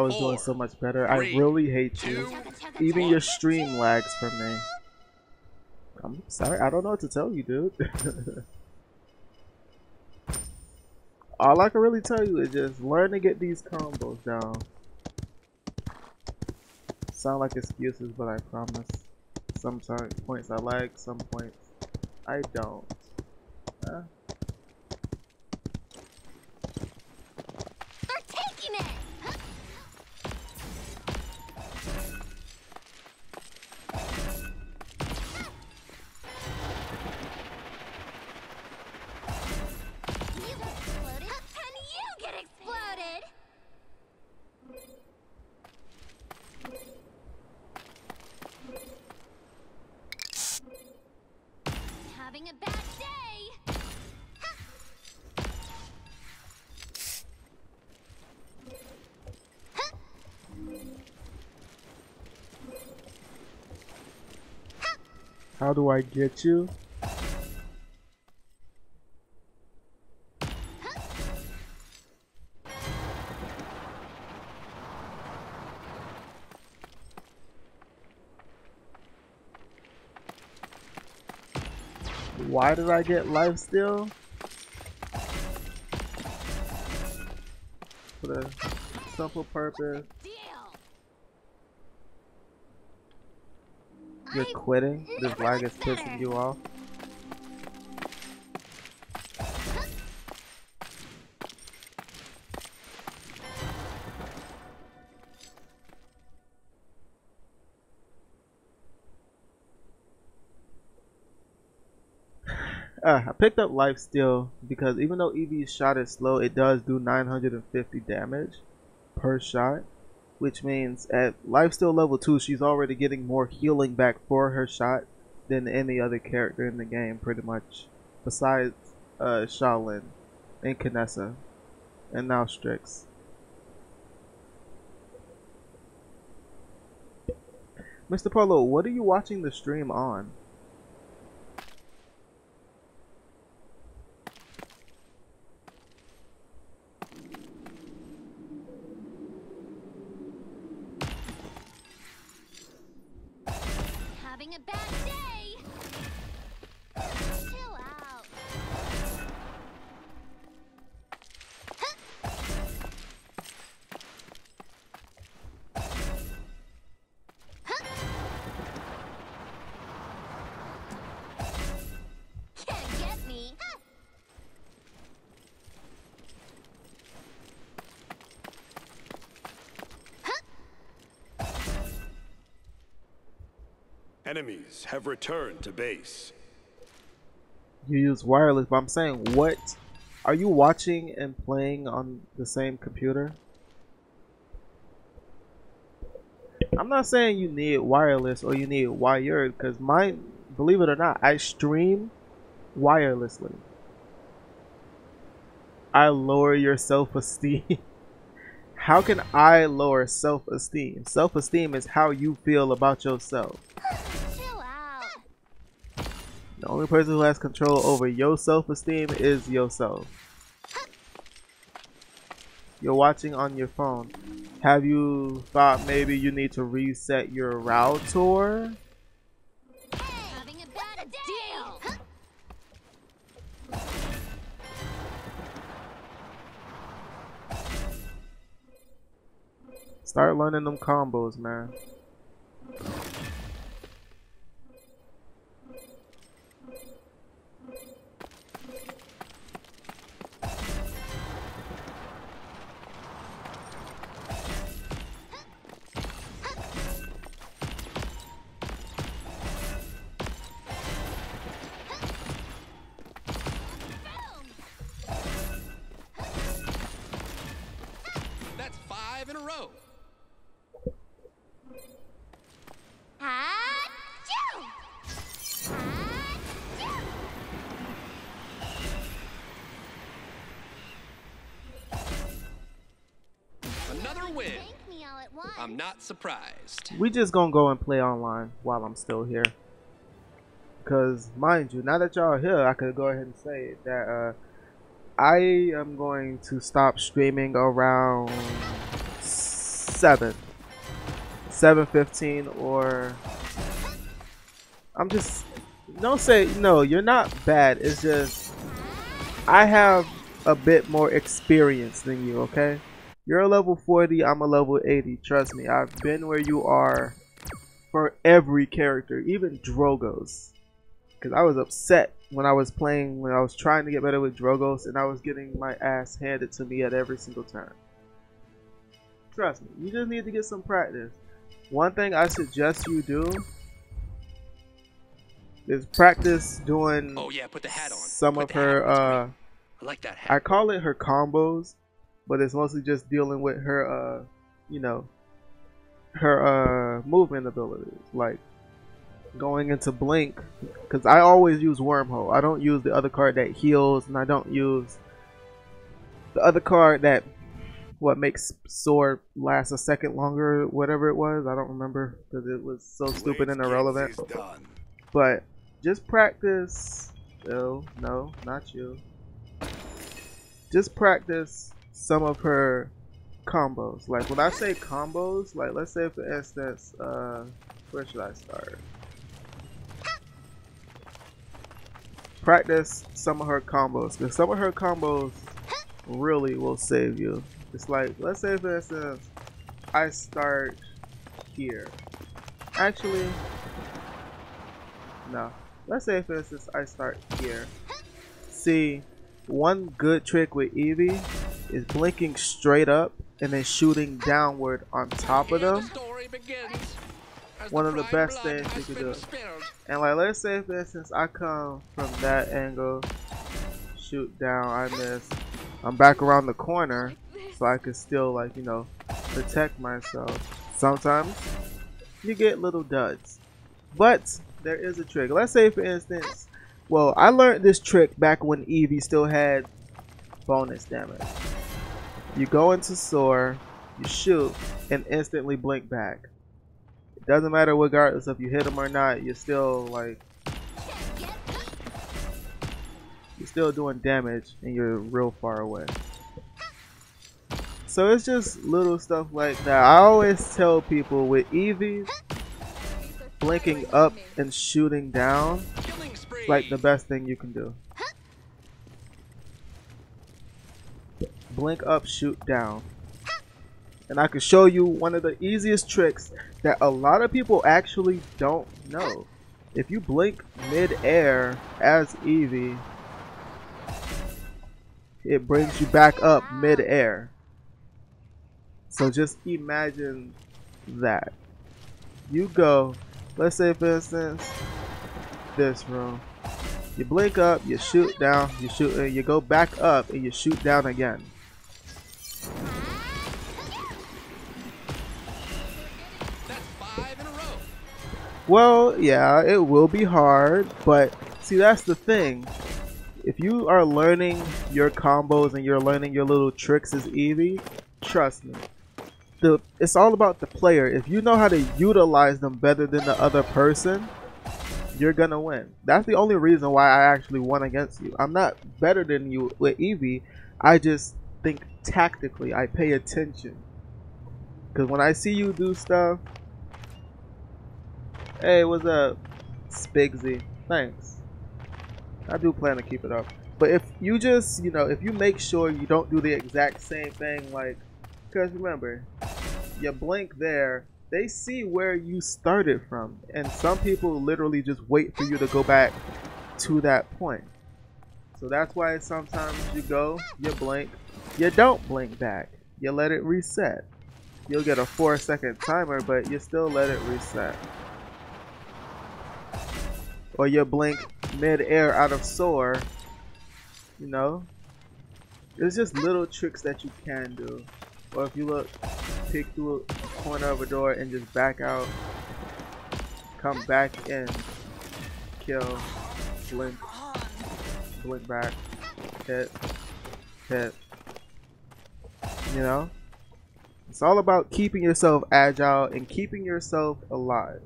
was doing so much better. I really hate you. Even your stream lags for me. I'm sorry, I don't know what to tell you, dude. All I can really tell you is just learn to get these combos down. Sound like excuses, but I promise. Some points I lag, some points I don't. They're taking it! You exploded, and you get exploded! Having a bad day! How do I get you? Why did I get life steal? For the simple purpose. You're quitting? This lag is pissing you off? I picked up lifesteal because even though Eevee's shot is slow, it does do 950 damage per shot, which means at lifesteal level 2 she's already getting more healing back for her shot than any other character in the game, pretty much, besides Shaolin and Kinessa and now Strix. Mr. Polo, what are you watching the stream on? Having a bad day. Chill out. Can't get me. Enemies have returned to base. You use wireless, but I'm saying, what are you watching and playing on the same computer? I'm not saying you need wireless or you need wired, because mine, believe it or not, I stream wirelessly. I lower your self-esteem. How can I lower self-esteem? Self-esteem is how you feel about yourself. Chill out. The only person who has control over your self-esteem is yourself. You're watching on your phone. Have you thought maybe you need to reset your router? Having a bad deal. Start learning them combos, man. That's 5 in a row. Another win. Thank me all at once. I'm not surprised. We just gonna go and play online while I'm still here. Because, mind you, now that y'all here, I could go ahead and say that I am going to stop streaming around 7:15, or I'm just, don't say, no, you're not bad. It's just, I have a bit more experience than you, okay? You're a level 40, I'm a level 80. Trust me, I've been where you are for every character, even Drogo's. Because I was upset when I was playing, when I was trying to get better with Drogo's, and I was getting my ass handed to me at every single turn. Trust me, you just need to get some practice. One thing I suggest you do is practice doing Oh yeah, put the hat on. some Put of the hat her, on. I like that hat. I call it her combos, but it's mostly just dealing with her, you know, her movement abilities, like going into blink, because I always use wormhole. I don't use the other card that heals, and I don't use the other card that makes sword last a second longer, whatever it was. I don't remember because it was so stupid and irrelevant. But just practice. No, not you. Just practice some of her combos. Like when I say combos, like let's say for instance, where should I start? Practice some of her combos, because some of her combos really will save you. It's like, let's say for instance, I start here. Actually, no. Let's say for instance, I start here. See, one good trick with Eevee is blinking straight up and then shooting downward on top of them. One of the best things you can do. And like, let's say for instance, I come from that angle, shoot down, I miss. I'm back around the corner, so I can still, like, you know, protect myself. Sometimes you get little duds, but there is a trick. Let's say for instance, well, I learned this trick back when Eevee still had bonus damage. You go into soar, you shoot, and instantly blink back. Doesn't matter regardless if you hit them or not, you're still like, you're still doing damage and you're real far away. So it's just little stuff like that. I always tell people with Eevees, blinking up and shooting down is like the best thing you can do. Blink up, shoot down. And I can show you one of the easiest tricks that a lot of people actually don't know. If you blink mid-air as Eevee, it brings you back up mid-air. So just imagine that. You go, let's say for instance, this room. You blink up, you shoot down, you shoot, and you go back up and you shoot down again. Well, yeah, it will be hard, but see, that's the thing. If you are learning your combos and you're learning your little tricks as Eevee, trust me, it's all about the player. If you know how to utilize them better than the other person, you're gonna win. That's the only reason why I actually won against you. I'm not better than you with Eevee. I just think tactically. I pay attention. Because when I see you do stuff, hey, what's up, Spigsy? Thanks. I do plan to keep it up. But if you just, you know, if you make sure you don't do the exact same thing, like, because remember, you blink there, they see where you started from. And some people literally just wait for you to go back to that point. So that's why sometimes you go, you blink, you don't blink back. You let it reset. You'll get a 4-second timer, but you still let it reset. Or you blink mid-air out of soar, you know. It's just little tricks that you can do. Or if you look, peek through a corner of a door and just back out, come back in, kill, blink, blink back, hit, hit. You know? It's all about keeping yourself agile and keeping yourself alive.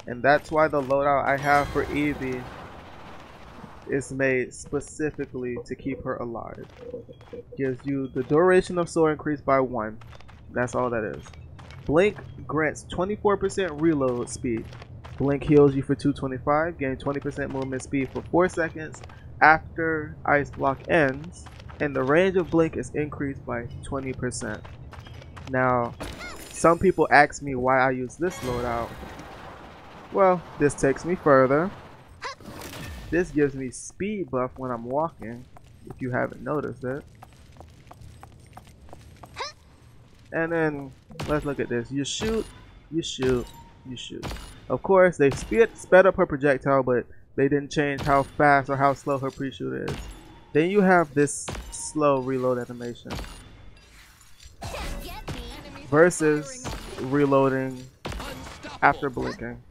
And that's why the loadout I have for Eevee is made specifically to keep her alive. Gives you the duration of soar increased by 1. That's all that is. Blink grants 24% reload speed. Blink heals you for 225. Gain 20% movement speed for 4 seconds after ice block ends. And the range of blink is increased by 20%. Now, some people ask me why I use this loadout. Well, this takes me further. This gives me speed buff when I'm walking, if you haven't noticed it. And then, let's look at this. You shoot, you shoot, you shoot. Of course, they sped up her projectile, but they didn't change how fast or how slow her pre-shoot is. Then you have this slow reload animation. Versus reloading after blinking.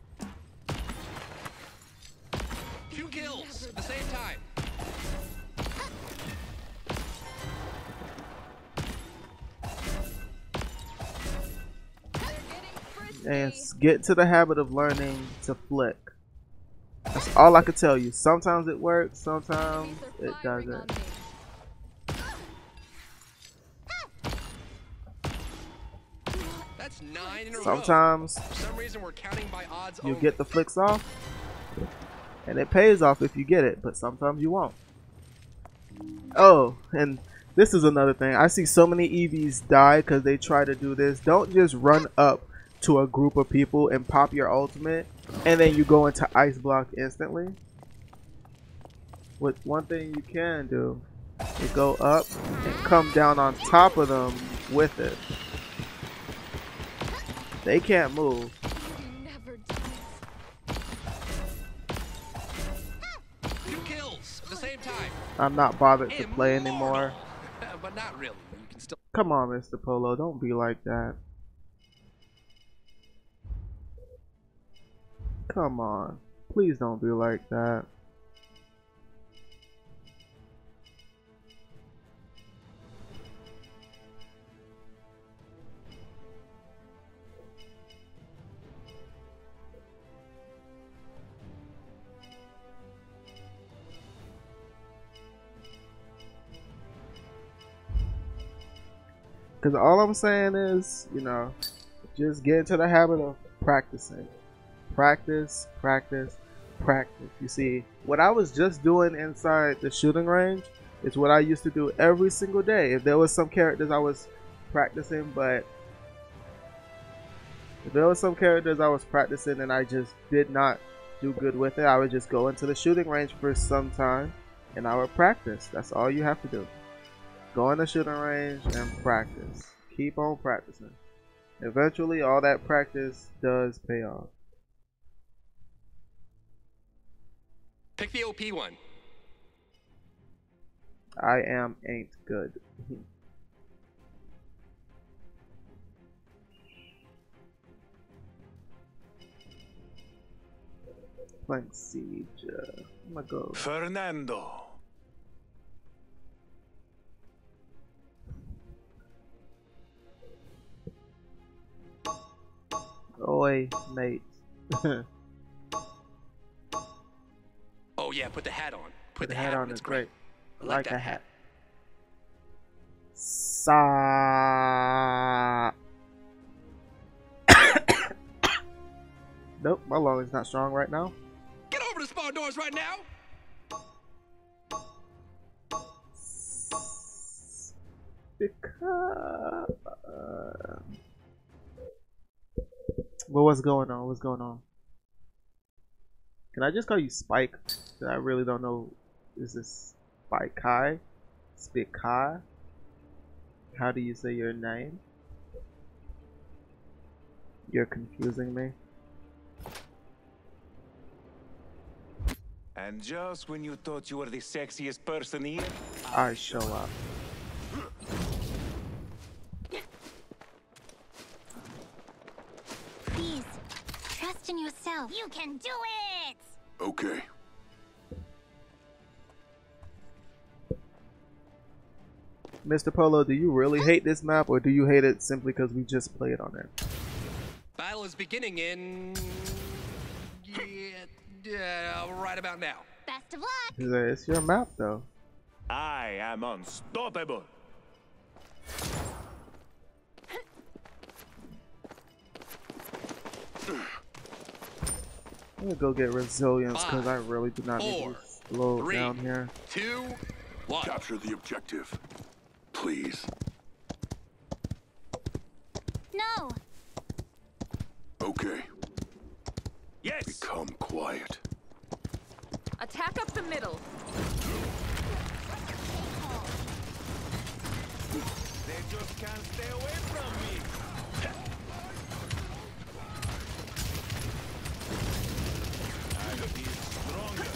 And get to the habit of learning to flick. That's all I can tell you. Sometimes it works, sometimes it doesn't. That's 9 in a row. Sometimes For some reason we're counting by odds you only. get the flicks off, and it pays off if you get it, but sometimes you won't. Oh, and this is another thing. I see so many Eevees die because they try to do this. Don't just run up to a group of people and pop your ultimate and then you go into ice block instantly. What one thing you can do is go up and come down on top of them with it. They can't move. Two kills at the same time. I'm not bothered to play anymore. But not really. You can still. Come on, Mr. Polo, don't be like that. Come on. Please don't be like that. Because all I'm saying is, you know, just get into the habit of practicing. Practice, practice, practice. You see, what I was just doing inside the shooting range is what I used to do every single day. If there was some characters I was practicing, but if there was some characters I was practicing and I just did not do good with it, I would just go into the shooting range for some time and I would practice. That's all you have to do. Go in the shooting range and practice. Keep on practicing. Eventually, all that practice does pay off. Pick the OP one. I ain't good. Playing Siege. I'm gonna go. Fernando. Oi, mate. Oh yeah, put the hat on. Put The hat on It's is great. I like that hat. Nope, my lung is not strong right now. Get over the spawn doors right now. Because well, what's going on? What's going on? Can I just call you Spike? I really don't know. Is this Spike Kai? Spike Kai? How do you say your name? You're confusing me. And just when you thought you were the sexiest person here, I show up. Please, trust in yourself. You can do it! Okay. Mr. Polo, do you really hate this map, or do you hate it simply because we just played on it? Battle is beginning in right about now. Best of luck! It's your map, though. I am unstoppable. I'm gonna go get resilience because I really do not need to slow 3, down here. 2, 1. Capture the objective. Please. No! Okay. Yes. Become quiet. Attack up the middle. They just can't stay away from me. I'll be stronger.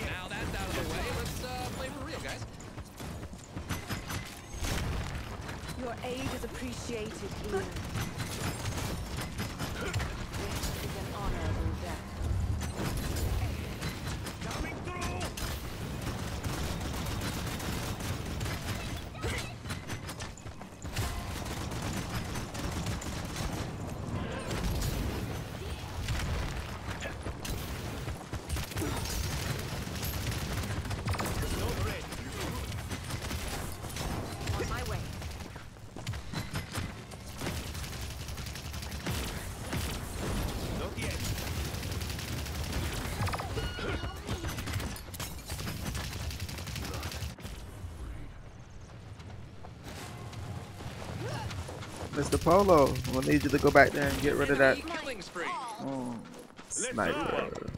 Now that's out of the way. Let's play for real, guys. Your aid is appreciated here. This is an honorable death. Coming through. On my way. Not yet. Mr. Polo, I'm gonna need you to go back there and get rid of that Killing spree. sniper.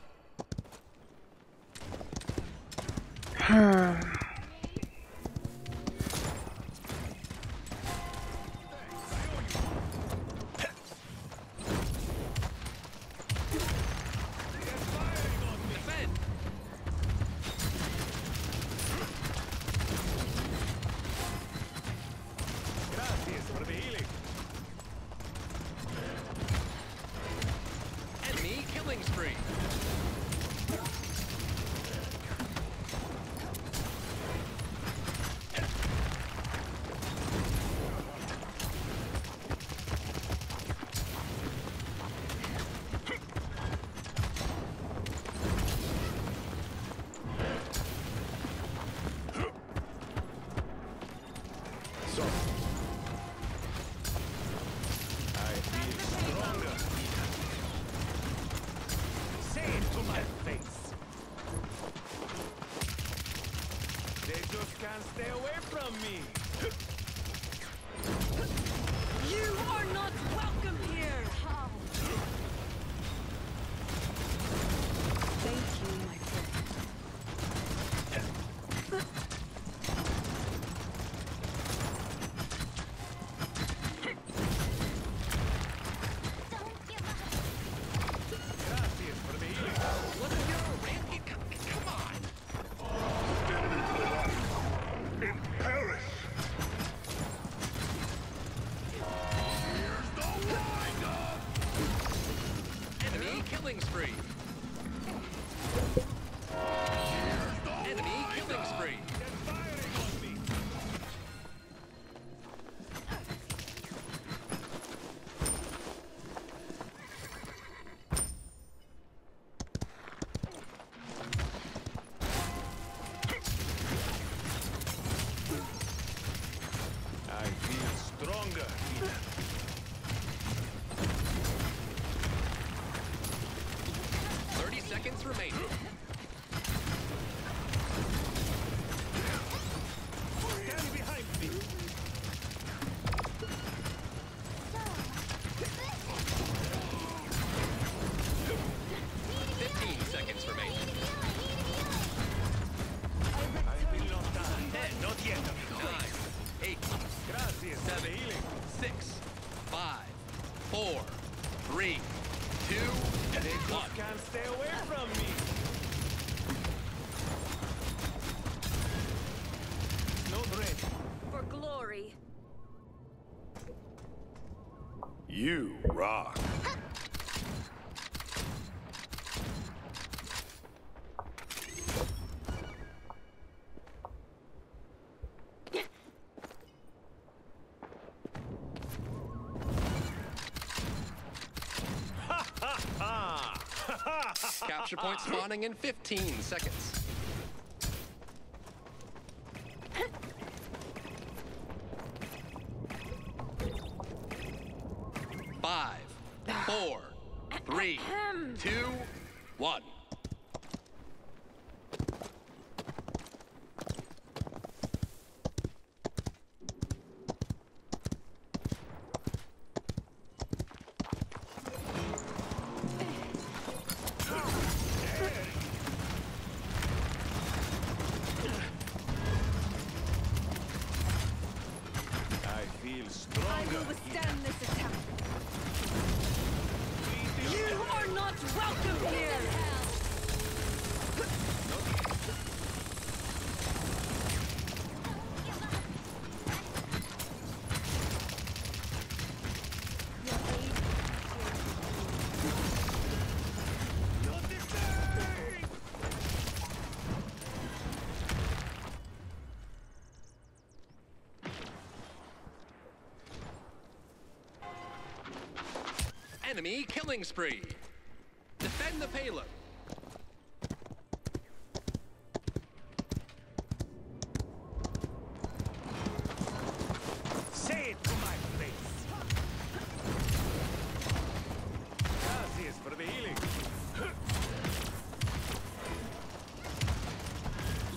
Defend. Gracias for the healing. Enemy killing spree. some. I feel stronger. Say it to my face. They just can't stay away from me. You are not welcome here! Thank you, my friend. Gracias for the healing. Look at your rampage. Come on. In Paris! Enemy killing spree. Enemy killing spree. They're firing on me. I feel stronger. 30 seconds remaining. Stand behind me. Seconds remaining. I will not die. Not yet. 9, 8, Gracias for the healing. 6, 5, 4, 3, 2, They just 1. can't stay away from me. Not ready. For glory. You rock. Capture point spawning in 15 seconds. Five, 4, 3, 2, 1. I feel I stronger. will withstand this attack. You are not welcome here! Not this time! Enemy killing spree. Defend the payload. Say it to my face. Gracias for the healing.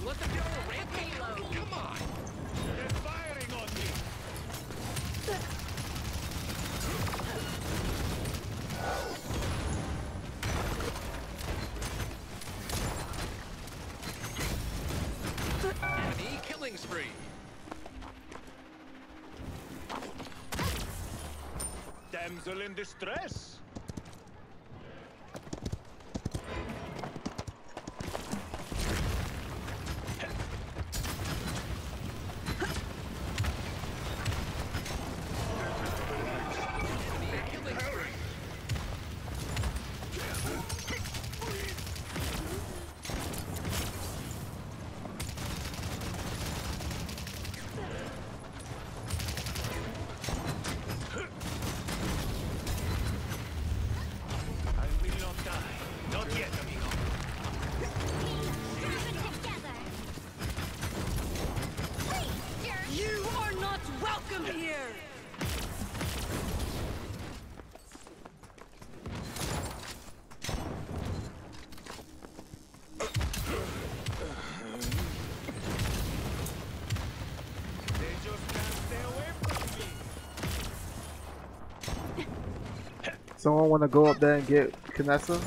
Let them go. Rampage. Come on. They're firing on me. Enemy killing spree. Damsel in distress. Enemy killing spree. welcome here. Someone want to go up there and get Knessa?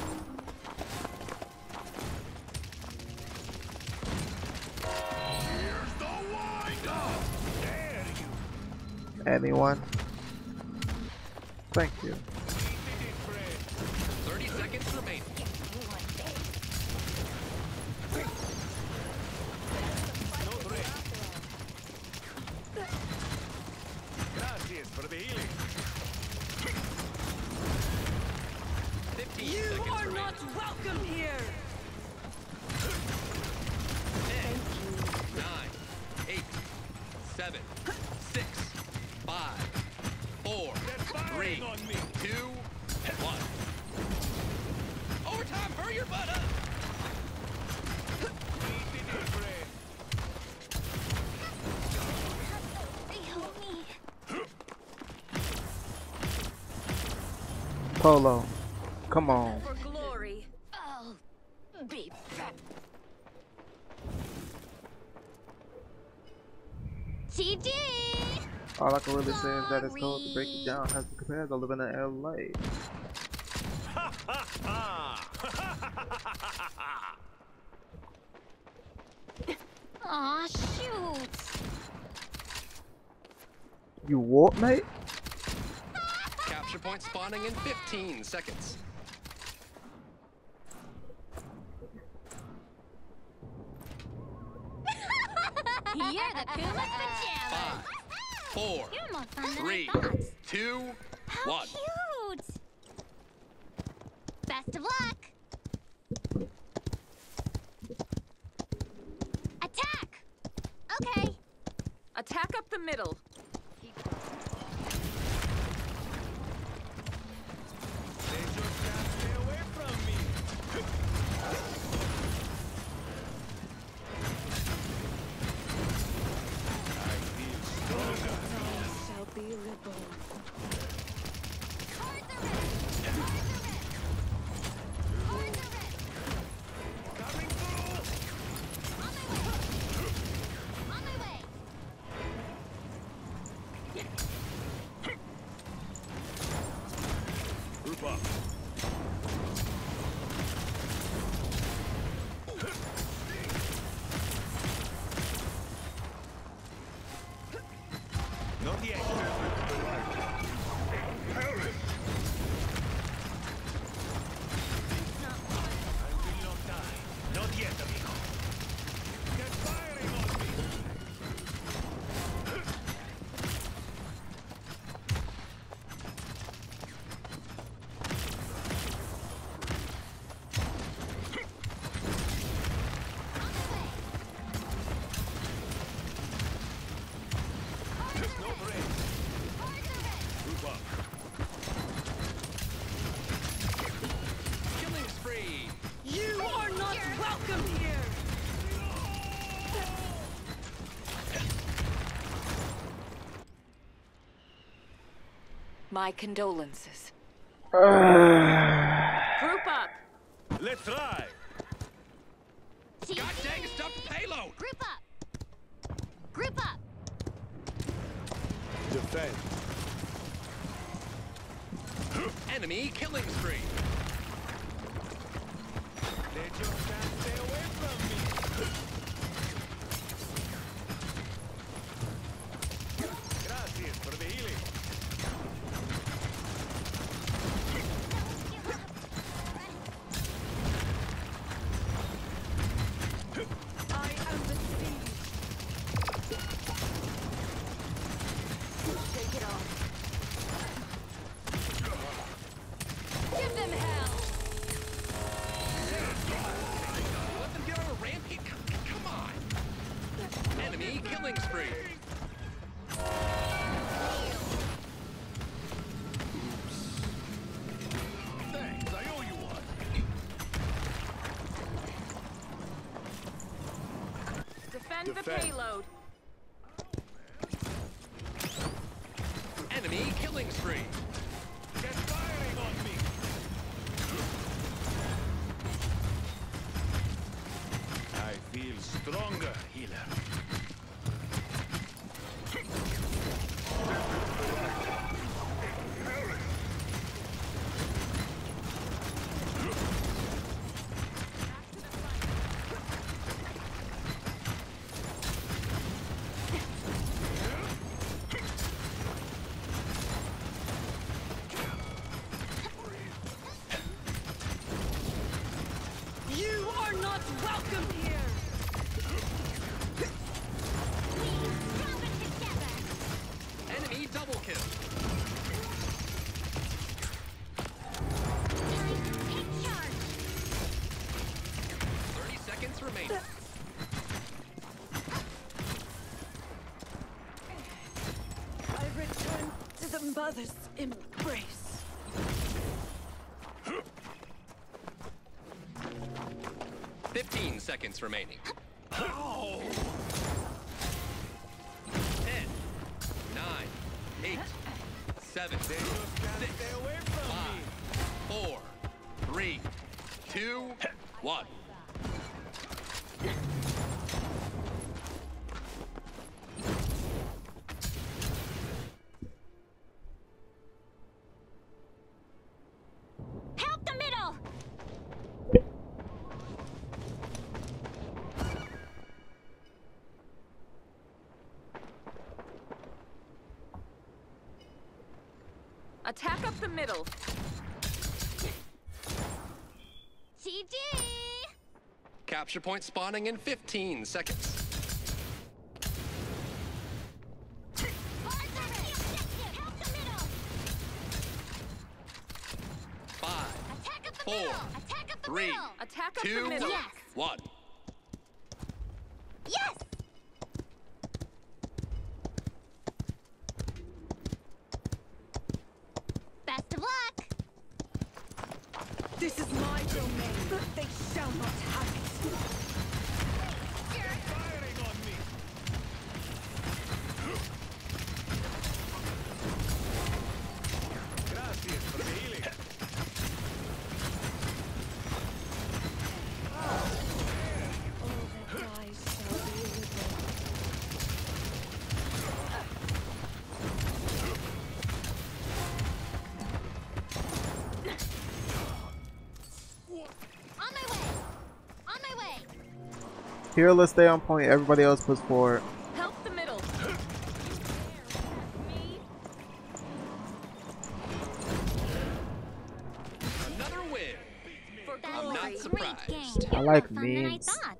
Anyone? Thank you. 30 seconds remaining. Gracias for the healing. 15 You seconds are remaining. not welcome here. 10, 9, 8, 7, 6, 5, 4, 3, 2, 1. Overtime, hurry your butt up! Polo, come on. For glory. Oh, beep. TG! All I can really say is that it's cold to break it down as compared to living in LA. Aw, shoot. You what, mate? Capture point spawning in 15 seconds. You're the Puma's pajamas. 5, 4, You're more fun than 3, I thought. 2, How 1. cute. Best of luck. Attack. Okay. Attack up the middle. Shall be reborn. Cards are ready. Cards are ready. Coming through. On my way. On my way. Group up. Not yet. Paris. I will not die. Not yet, amigo. Get firing on me. There's no break. Group up. Killing spree. You are not welcome here. My condolences. Group up. Let's try. TG. God dang it, stop the payload! Group up. Group up. Defend. Enemy killing spree. They just can't stay away from me. Gracias for the healing. I am the siege. Take it off. Give them hell. Let them get on a rampage. Come on. Enemy killing spree. Thanks, I owe you one. Defend the Defend. payload. free. Get firing on me! I feel stronger, healer. You are not welcome here! Enemy double kill. Take charge. 30 seconds remaining. I return to the mother's embrace. 15 seconds remaining. 10, 9, 8, 7, 6, 5, 4, 3, 2, 1. Help the middle. Attack up the middle. GG. Capture point spawning in 15 seconds. Help the middle. 5, Attack up the 4, middle. Attack up the 3, middle. Attack up 2, the middle. Yes. 1. Yes. Best of luck. This is my domain. They shall not have it. Firing on me! Gracias for the healing. All that dies shall be reborn. On my way. On my way. Here, let's stay on point. Everybody else push forward. Help the middle. Another win. That I'm was not a great surprised. game. I like More fun than I memes. thought.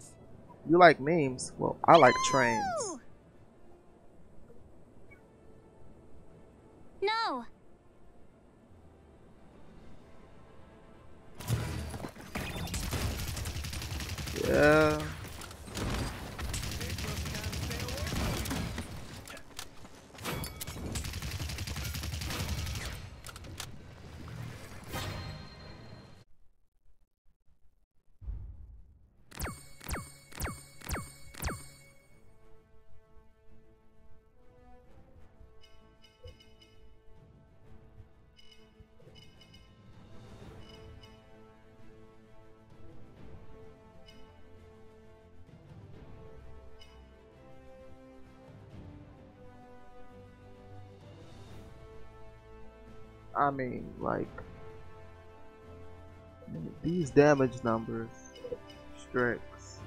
You like memes? Well, I like trains. Woo! No. Yeah. I mean, like, these damage numbers, Strix.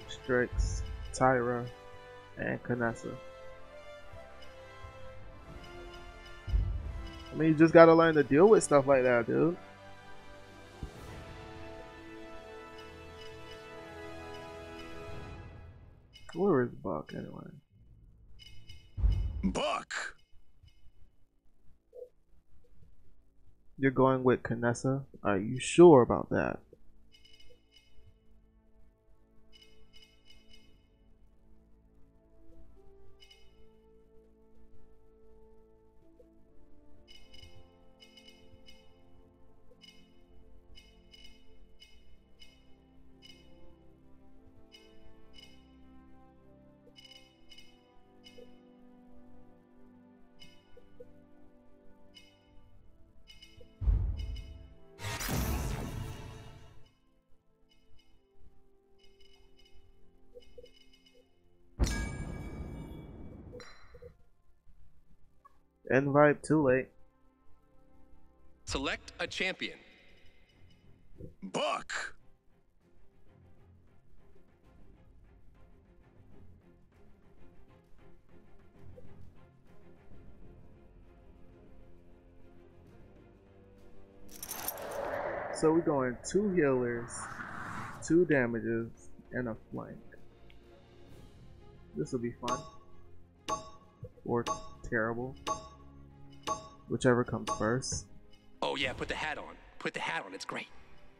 Strix, Tyra, and Canessa. I mean, you just gotta learn to deal with stuff like that, dude. Where is Buck anyway? Buck! You're going with Canessa? Are you sure about that? Invite too late. Select a champion. Buck. So we're going 2 healers, 2 damages, and a flank. This will be fun. Or terrible. Whichever comes first. Oh yeah, put the hat on. Put the hat on, it's great.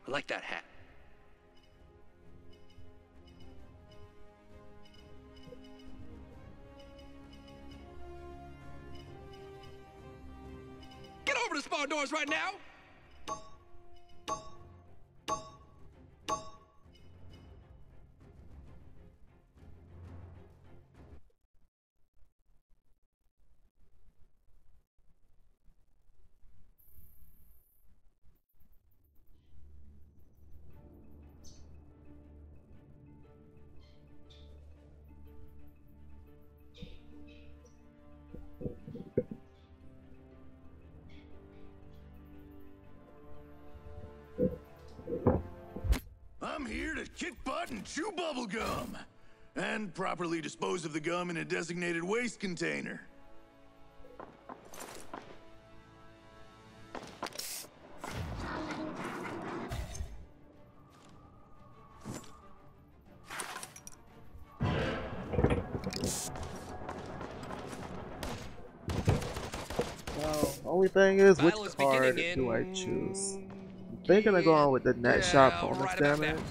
I like that hat. Get over the spawn doors right now! I'm here to kick butt and chew bubble gum. And properly dispose of the gum in a designated waste container. Well, only thing is, which Battle is card beginning do I in- choose? I'm thinking of going with the net shot bonus right about damage. that.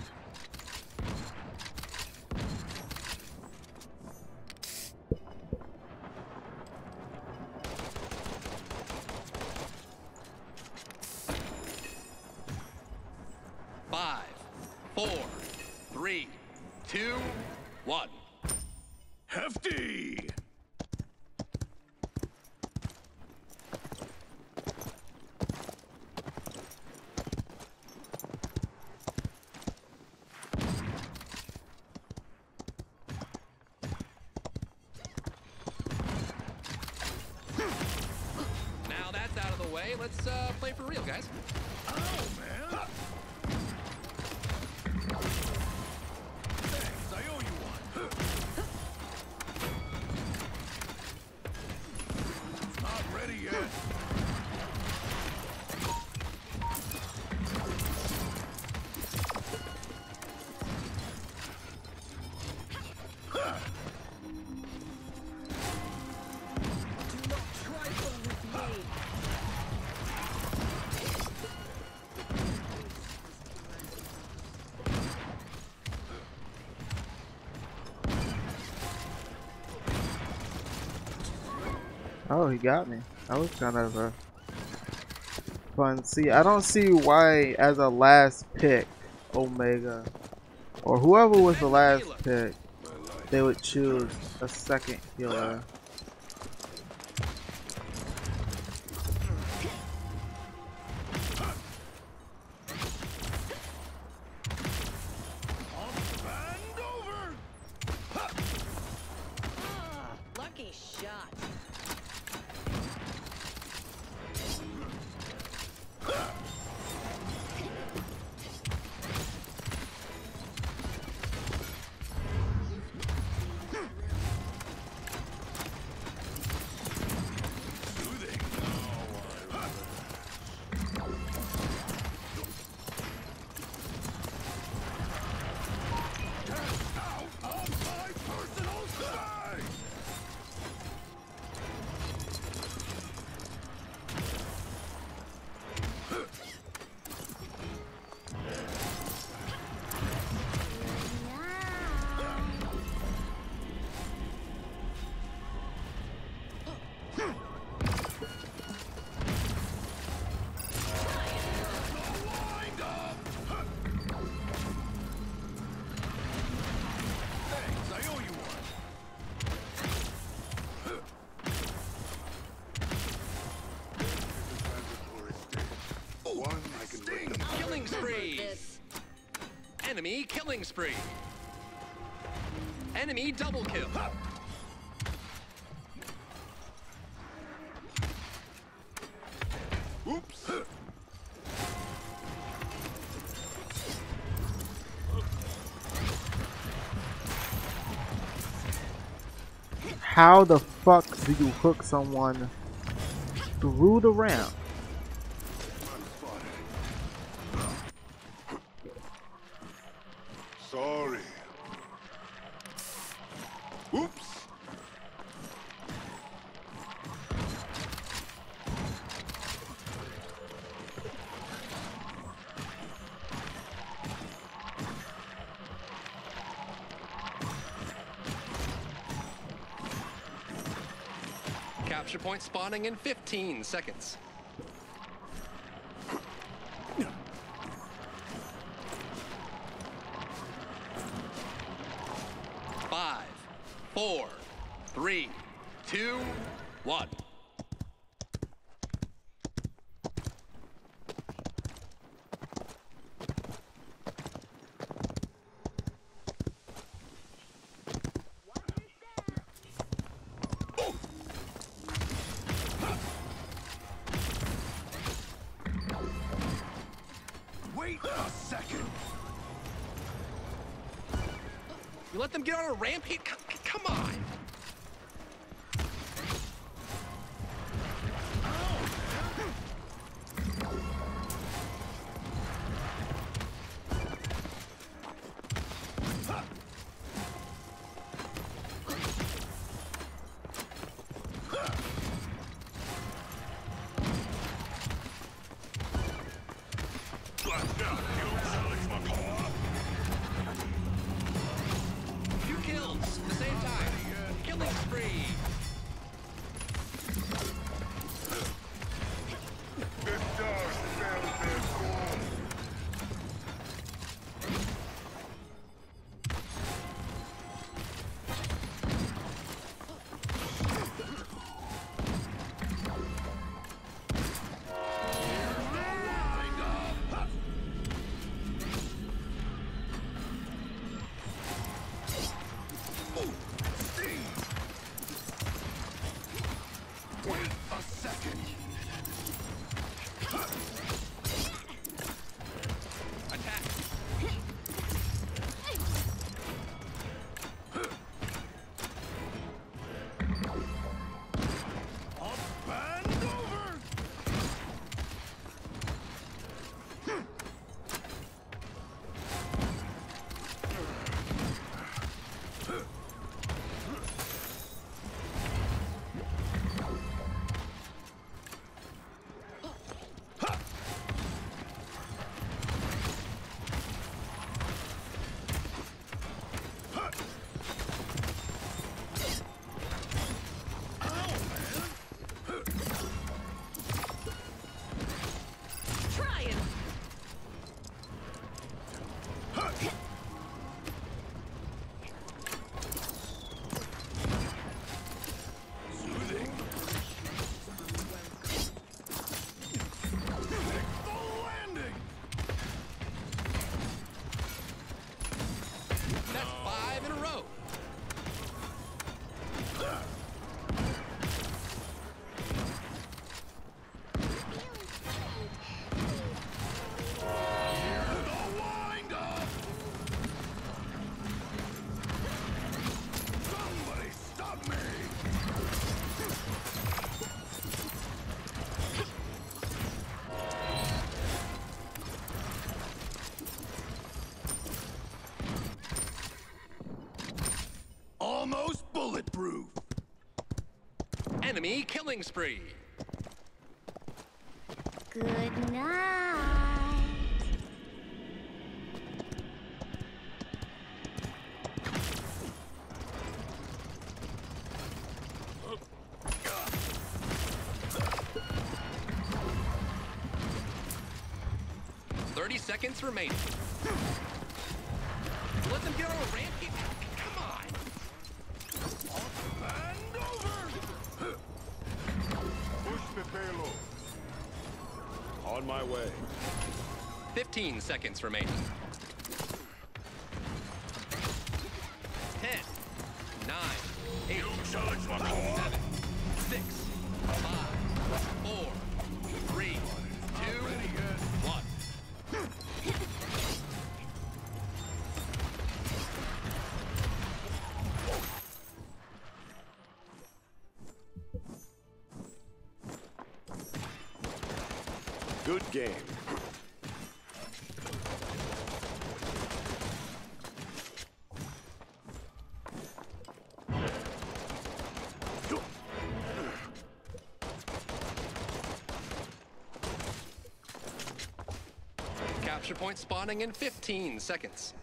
Five, 4, 3, 2, 1. Hefty! Now that's out of the way. Let's play for real, guys. Oh, man! Thanks, I owe you one. Not ready yet. Oh, he got me. That was kind of a fun. See, I don't see why, as a last pick, Omega, or whoever was the last pick, they would choose a second healer. Bend over! Lucky shot. Soothing. Get out of my personal space! Wind up! Thanks, I owe you one. One I can sting. Killing spree. Enemy killing spree. Enemy double kill. How the fuck do you hook someone through the ramp? Sorry. Oops. Capture point spawning in 15 seconds. Five, 4, 3, 2, 1. Wait a second. You let them get on a rampage? Come on. Two kills at the same time. Killing spree. The stars found their goal. Wait a second. Attack. Bend over. Trying. Soothing. The landing. That's 5 in a row. The wind up. Somebody stop me. Almost bulletproof. Enemy killing spree. Good night. 30 seconds remaining. Let them get on a rampage. Come on. Bend over. Push the payload. On my way. 15 seconds remaining. 10, 9, 8, 7, 6, 5, 4, 3, 2, 1. Good game. Capture point spawning in 15 seconds.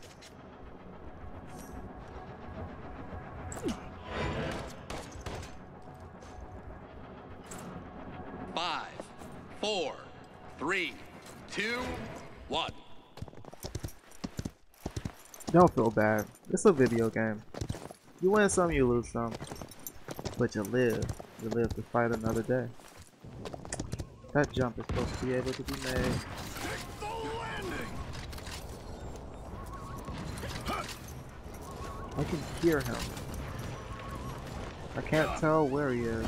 Five, 4, 3, 2, 1. Don't feel bad. It's a video game. You win some, you lose some. But you live. You live to fight another day. That jump is supposed to be able to be made. I can hear him. I can't tell where he is.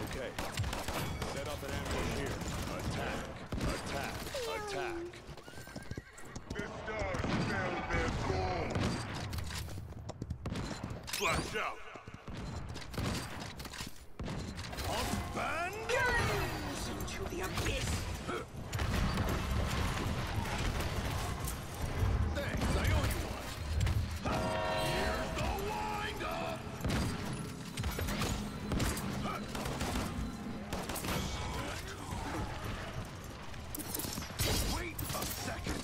Okay. Set up an ambush here. Attack. Attack. Attack. The stars found their goal. Flash out. Into the abyss. Thanks, I owe you one. Here's the wind up. Wait a second.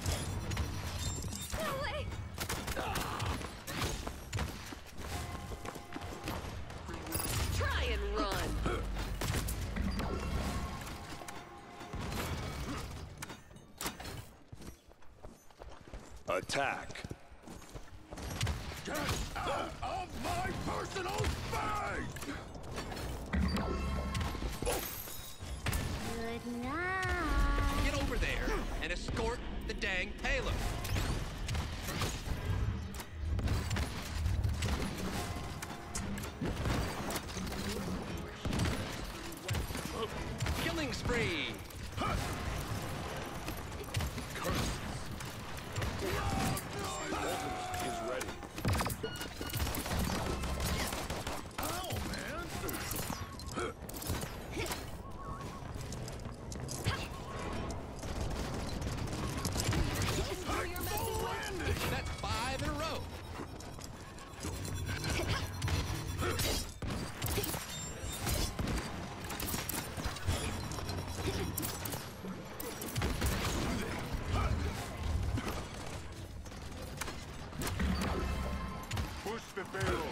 No way! Try and run. Attack. Get out of my personal space! Good night. Get over there and escort the dang payload. Killing spree. Is ready. Ow, man! That's 5 in a row. Push the barrel.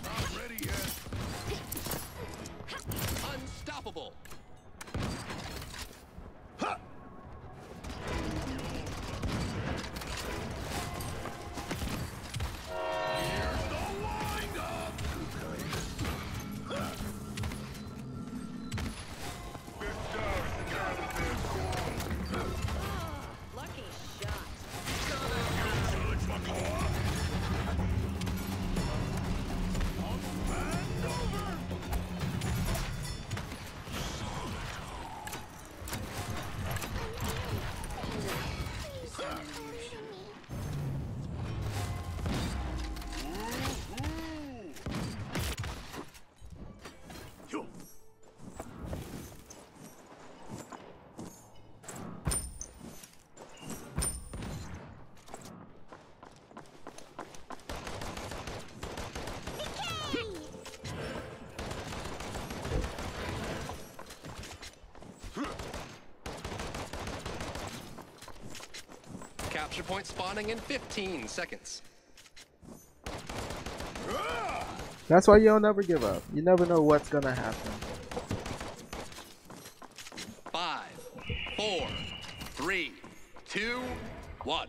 Not ready yet. Unstoppable. Here's the wind up. The stars found their goal. Lucky shot. Bend over. Capture point spawning in 15 seconds. That's why you don't ever give up. You never know what's gonna happen. 5, 4, 3, 2, 1.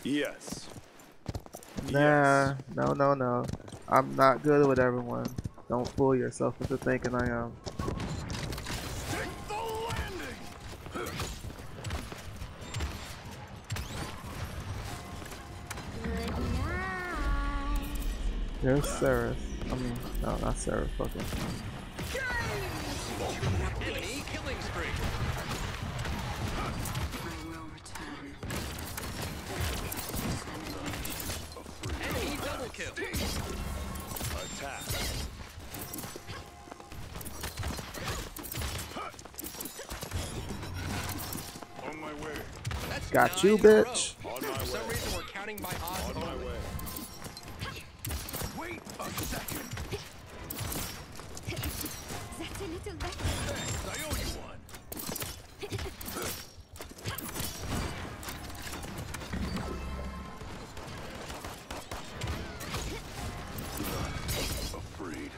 Yes. Nah, no. I'm not good with everyone. Don't fool yourself into thinking I am. There's Saris. I mean, no, not Saris. Fucking. Enemy killing spree. I will return. Enemy double kill. Attack. On my way. That's Got 9 you, in a row. bitch. On my For some way. reason, we're counting by odds On my only. way. Wait a second. That's a little better. Thanks, I owe you one. Afraid.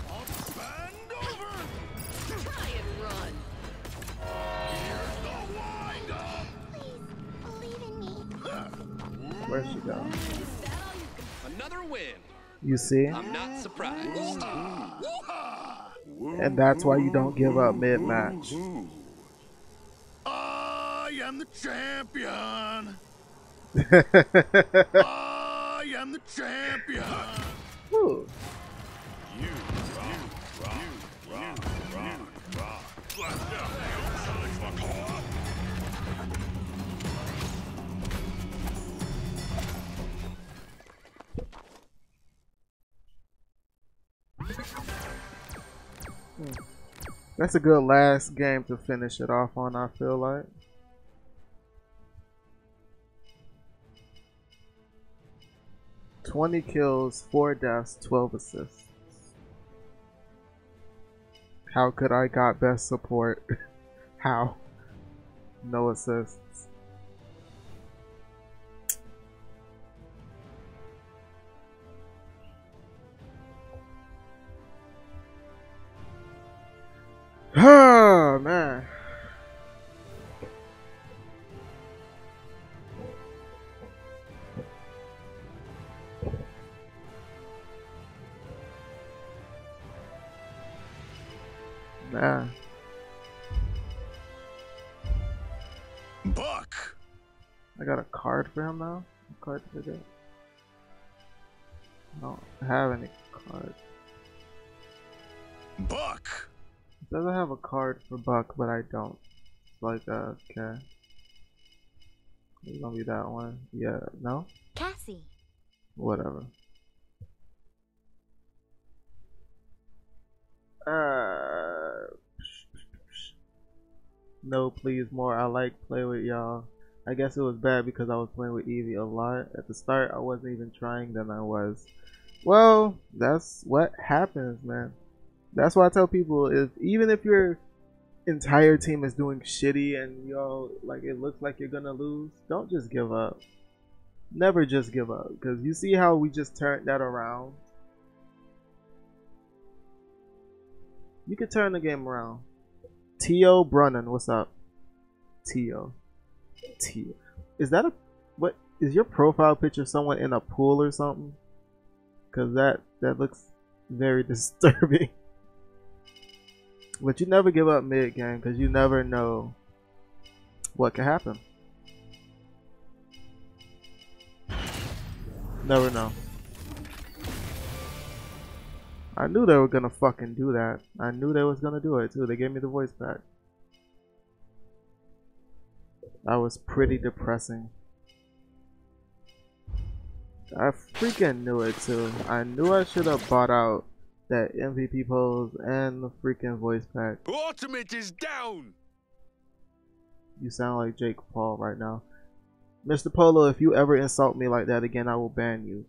I'll bend over. Try and run. Here's the wind up. Please, believe in me. Where'd she go? Another win. You see? I'm not surprised. And that's why you don't give up mid-match. I am the champion. I am the champion. Woo. You rock. That's a good last game to finish it off on, I feel like. "20 kills, 4 deaths, 12 assists. How could I got best support? How? No assists. Oh man. Nah. Buck. I got a card for him now? A card to get? I don't have any cards. Buck. It says I have a card for Buck, but I don't. Like, okay. It's gonna be that one. Yeah, no? Cassie. Whatever. No, please, more. I like play with y'all. I guess it was bad because I was playing with Evie a lot. At the start, I wasn't even trying, then I was. Well, that's what happens, man. That's why I tell people, even if your entire team is doing shitty and y'all, like, it looks like you're gonna lose, don't just give up. Never just give up, because you see how we just turned that around. You could turn the game around. T.O. Brunnan, what's up? T.O. T.O. Is that a... What? Is your profile picture someone in a pool or something? Because that looks very disturbing. But you never give up mid game, because you never know what can happen. Never know. I knew they were gonna fucking do that. I knew they was gonna do it too. They gave me the voice back. That was pretty depressing. I freaking knew it too. I knew I should have bought out that MVP pose and the freaking voice pack. Ultimate is down. You sound like Jake Paul right now. Mr. Polo, if you ever insult me like that again, I will ban you.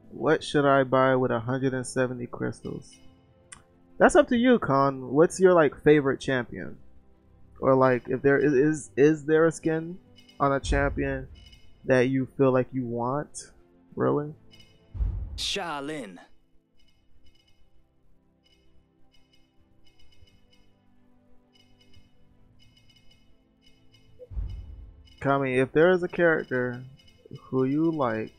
What should I buy with 170 crystals? That's up to you, Con. What's your like favorite champion? Or like if there is there a skin on a champion that you feel like you want? Really? Shaolin. Kami, if there is a character who you like,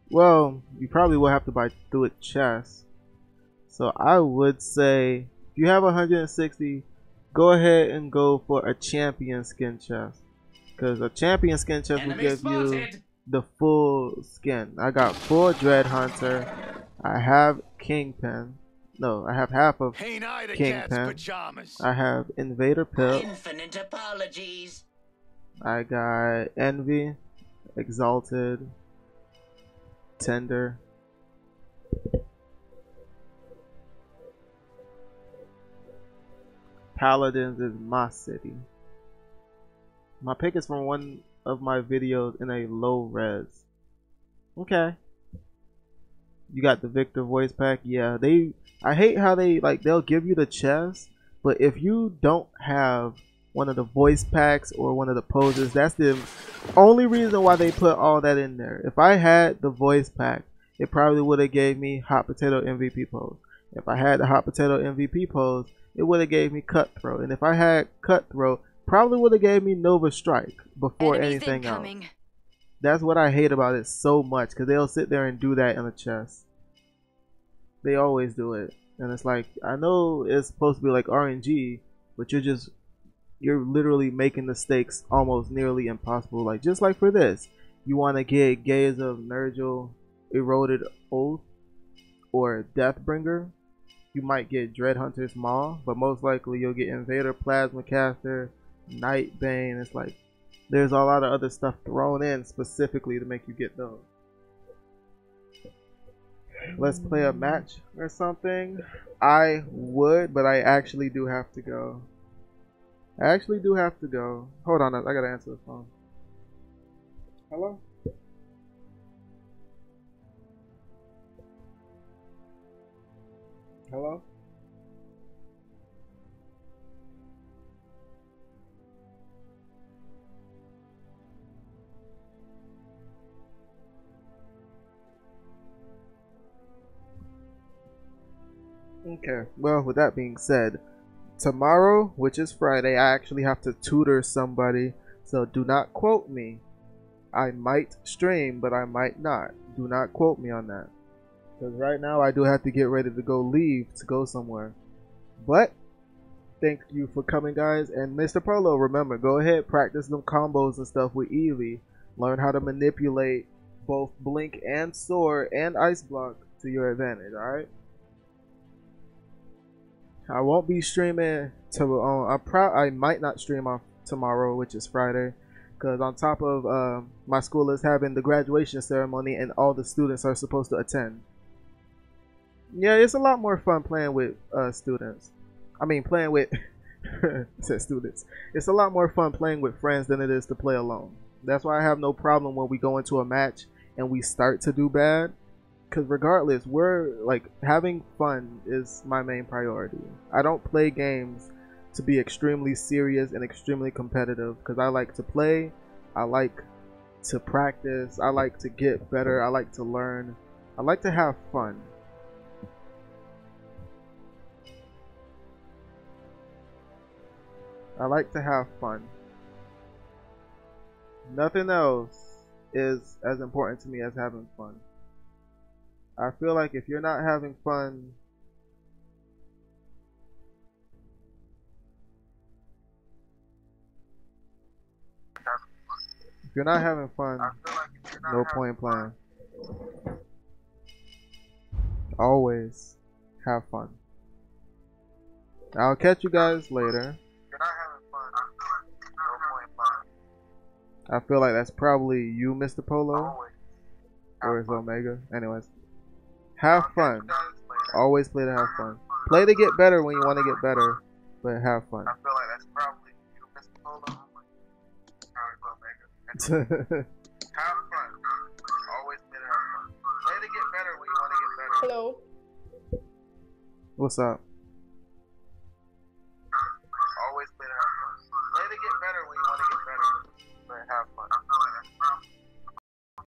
well, you probably will have to buy through it chess. So I would say if you have 160, go ahead and go for a champion skin chest. Because a champion skin chest will give you the full skin. I got full Dread Hunter. I have Kingpin. No, I have half of Kingpin. I have Invader Pip. Infinite apologies. I got Envy, Exalted, Tender. Paladins is my city. My pick is from one of my videos in a low res. Okay. You got the Victor voice pack. Yeah, I hate how they'll give you the chest, but if you don't have one of the voice packs or one of the poses, that's the only reason why they put all that in there. If I had the voice pack, it probably would have gave me Hot Potato MVP pose. If I had the Hot Potato MVP pose, it would have gave me Cutthroat. And if I had Cutthroat, probably would have gave me Nova Strike before anything else. That's what I hate about it so much, because they'll sit there and do that in the chest. They always do it. And it's like, I know it's supposed to be like RNG, but you're literally making the stakes almost nearly impossible. Like, just like for this, you want to get Gaze of Nergal, Eroded Oath, or Deathbringer. You might get Dread Hunter's Maw, but most likely you'll get Invader Plasma Caster, Nightbane. It's like there's a lot of other stuff thrown in specifically to make you get those. Let's play a match or something. I would, but I actually do have to go. Hold on, I gotta answer the phone. Hello? Hello? Okay, well, with that being said, tomorrow, which is Friday, I actually have to tutor somebody, so do not quote me. I might stream, but I might not. Do not quote me on that. Because right now I do have to get ready to leave to go somewhere. But thank you for coming, guys. And Mr. Polo, remember, go ahead, practice them combos and stuff with Eevee. Learn how to manipulate both Blink and Soar and Ice Block to your advantage, alright? I won't be streaming I might not stream on tomorrow, which is Friday, because on top of my school is having the graduation ceremony and all the students are supposed to attend. Yeah, it's a lot more fun playing with students. I mean, playing with said students. It's a lot more fun playing with friends than it is to play alone. That's why I have no problem when we go into a match and we start to do bad. Because regardless, we're like, having fun is my main priority. I don't play games to be extremely serious and extremely competitive, because I like to play, I like to practice, I like to get better, I like to learn, I like to have fun. I like to have fun. Nothing else is as important to me as having fun. I feel like if you're not having fun, no point in playing. Always have fun. I'll catch you guys later. I feel like that's probably you, Mr. Polo, or it's Omega. Anyways. Have fun. Always play to have fun. Play to get better when you want to get better, but have fun. I feel like that's probably you, Mr. Polo. Have fun. Always play to have fun. Play to get better when you want to get better. Hello. What's up?